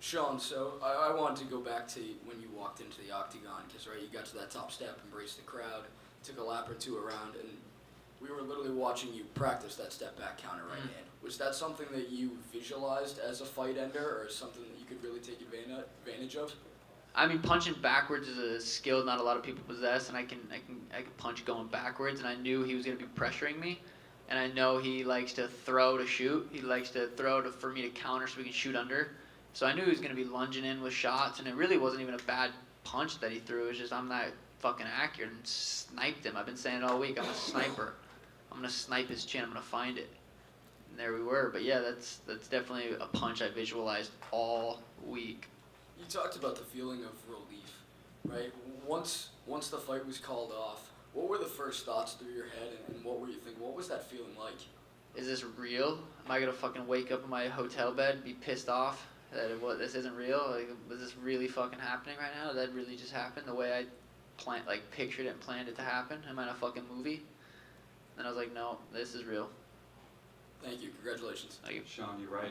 Sean, so I wanted to go back to when you walked into the octagon, because right, you got to that top step, embraced the crowd, took a lap or two around, and we were literally watching you practice that step back counter right hand. Was that something that you visualized as a fight ender, or something that you could really take advantage of? I mean, punching backwards is a skill not a lot of people possess, and I can punch going backwards, and I knew he was going to be pressuring me, and I know he likes to throw to shoot. He likes to throw for me to counter so we can shoot under. So I knew he was going to be lunging in with shots, and it really wasn't even a bad punch that he threw. It was just I'm not fucking accurate and sniped him. I've been saying it all week. I'm a sniper. I'm going to snipe his chin. I'm going to find it. And there we were. But yeah, that's definitely a punch I visualized all week. You talked about the feeling of relief, right? Once the fight was called off, what were the first thoughts through your head, and what were you thinking? What was that feeling like? Is this real? Am I going to fucking wake up in my hotel bed and be pissed off that this isn't real? Like, was this really fucking happening right now? Did that really just happen the way I pictured it and planned it to happen? Am I in a fucking movie? And I was like, no, this is real. Thank you. Congratulations. Thank you. Sean, you're right.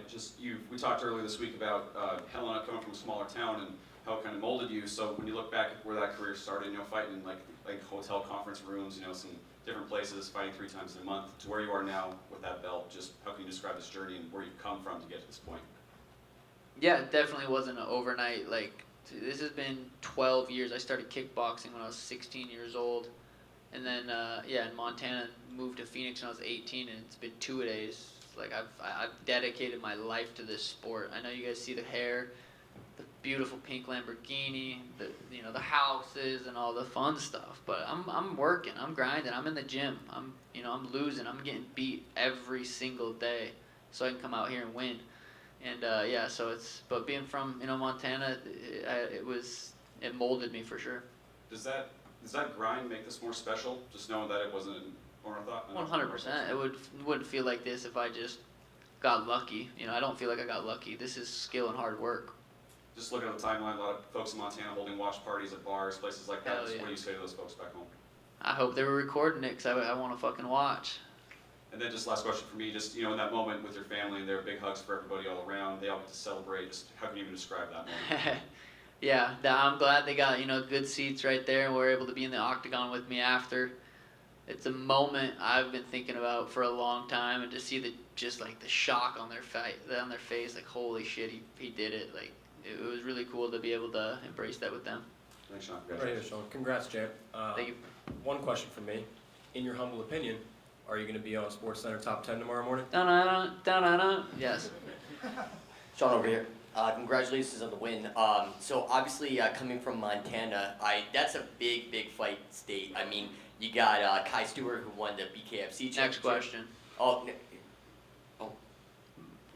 We talked earlier this week about Helena coming from a smaller town and how it kind of molded you. So when you look back at where that career started, fighting in like hotel conference rooms, some different places, fighting 3 times in a month, to where you are now with that belt, just how can you describe this journey and where you've come from to get to this point? Yeah, it definitely wasn't an overnight. This has been 12 years. I started kickboxing when I was 16 years old. And then, in Montana, moved to Phoenix when I was 18, and it's been 2 days. Like, I've dedicated my life to this sport. I know you guys see the hair, the beautiful pink Lamborghini, the houses, and all the fun stuff. But I'm working, I'm grinding, I'm in the gym. I'm losing, I'm getting beat every single day, so I can come out here and win. And but being from Montana, it molded me for sure. Does that grind make this more special? Just knowing that it wasn't an orthodox? 100%. It wouldn't feel like this if I just got lucky. I don't feel like I got lucky. This is skill and hard work. Just looking at the timeline, a lot of folks in Montana holding watch parties at bars, places like that. Hell What yeah. do you say to those folks back home? I hope they were recording it because I want to fucking watch. And then just last question for me, just in that moment with your family, and there are big hugs for everybody all around. They all get to celebrate. Just how can you even describe that moment? Yeah, I'm glad they got good seats right there and were able to be in the octagon with me after. It's a moment I've been thinking about for a long time, and to see the shock on their face, like holy shit, he did it. Like it was really cool to be able to embrace that with them. Thanks, Sean. Right here, Sean. Congrats, champ. Thank you. One question from me. In your humble opinion, are you going to be on SportsCenter Top 10 tomorrow morning? Da-da-da, yes. Sean over here. Congratulations on the win. So obviously coming from Montana, that's a big fight state. I mean, you got Kai Stewart who won the BKFC championship. Next question. Oh.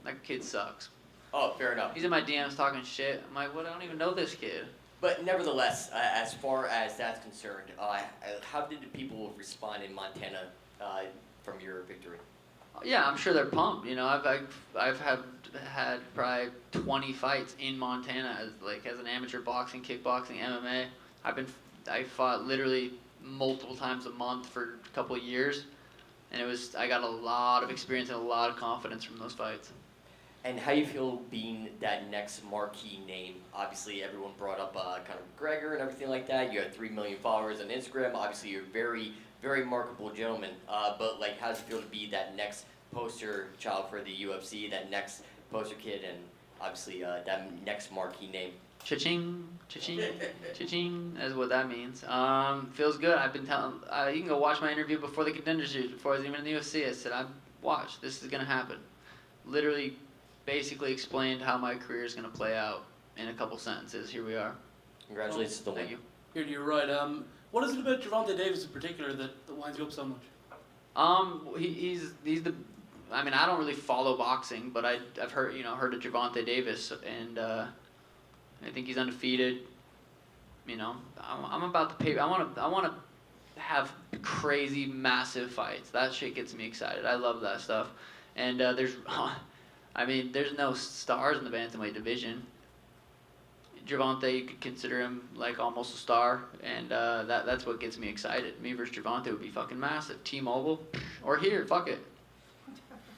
That kid sucks. Oh, fair enough. He's in my DMs talking shit. I'm like, what? I don't even know this kid. But nevertheless, as far as that's concerned, how did the people respond in Montana from your victory? Yeah, I'm sure they're pumped. I've had probably 20 fights in Montana as an amateur boxing, kickboxing, MMA. I fought literally multiple times a month for a couple of years, and I got a lot of experience and a lot of confidence from those fights. And how you feel being that next marquee name? Obviously, everyone brought up Conor McGregor and everything like that. You have 3 million followers on Instagram. Obviously, you're a very, very remarkable gentleman. But how does it feel to be that next poster child for the UFC, that next poster kid, and obviously that next marquee name? Cha-ching, cha-ching, cha-ching, is what that means. Feels good. I've been telling, you can go watch my interview before the Contender Series, before I was even in the UFC. I said, watch, this is going to happen. Literally basically explained how my career is going to play out in a couple sentences. Here we are. Congratulations to the Thank win. you. You're right. What is it about Gervonta Davis in particular that winds you up so much? He's the. I mean, I don't really follow boxing, but I've heard of Gervonta Davis, and I think he's undefeated. You know, I'm about to pay. I want to have crazy, massive fights. That shit gets me excited. I love that stuff. And there's no stars in the bantamweight division. Gervonta, you could consider him like almost a star, and that's what gets me excited. Me versus Gervonta would be fucking massive. T-Mobile, or here, fuck it.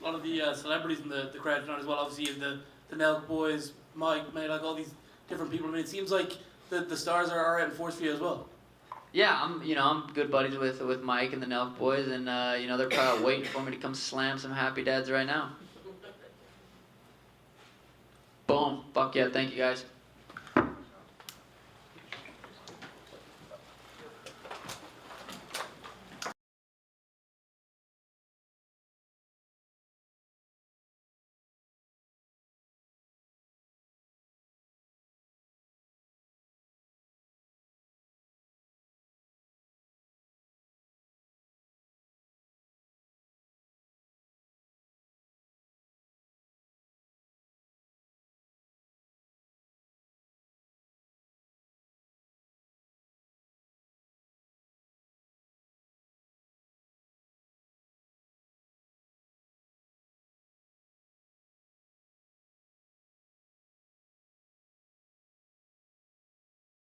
A lot of the celebrities in the crowd tonight as well. Obviously, you have the Nelk boys, Mike, May, like all these different people. I mean, it seems like the stars are out in force for you as well. Yeah, I'm good buddies with Mike and the Nelk boys, and they're probably waiting for me to come slam some happy dads right now. Boom. Fuck yeah. Thank you guys.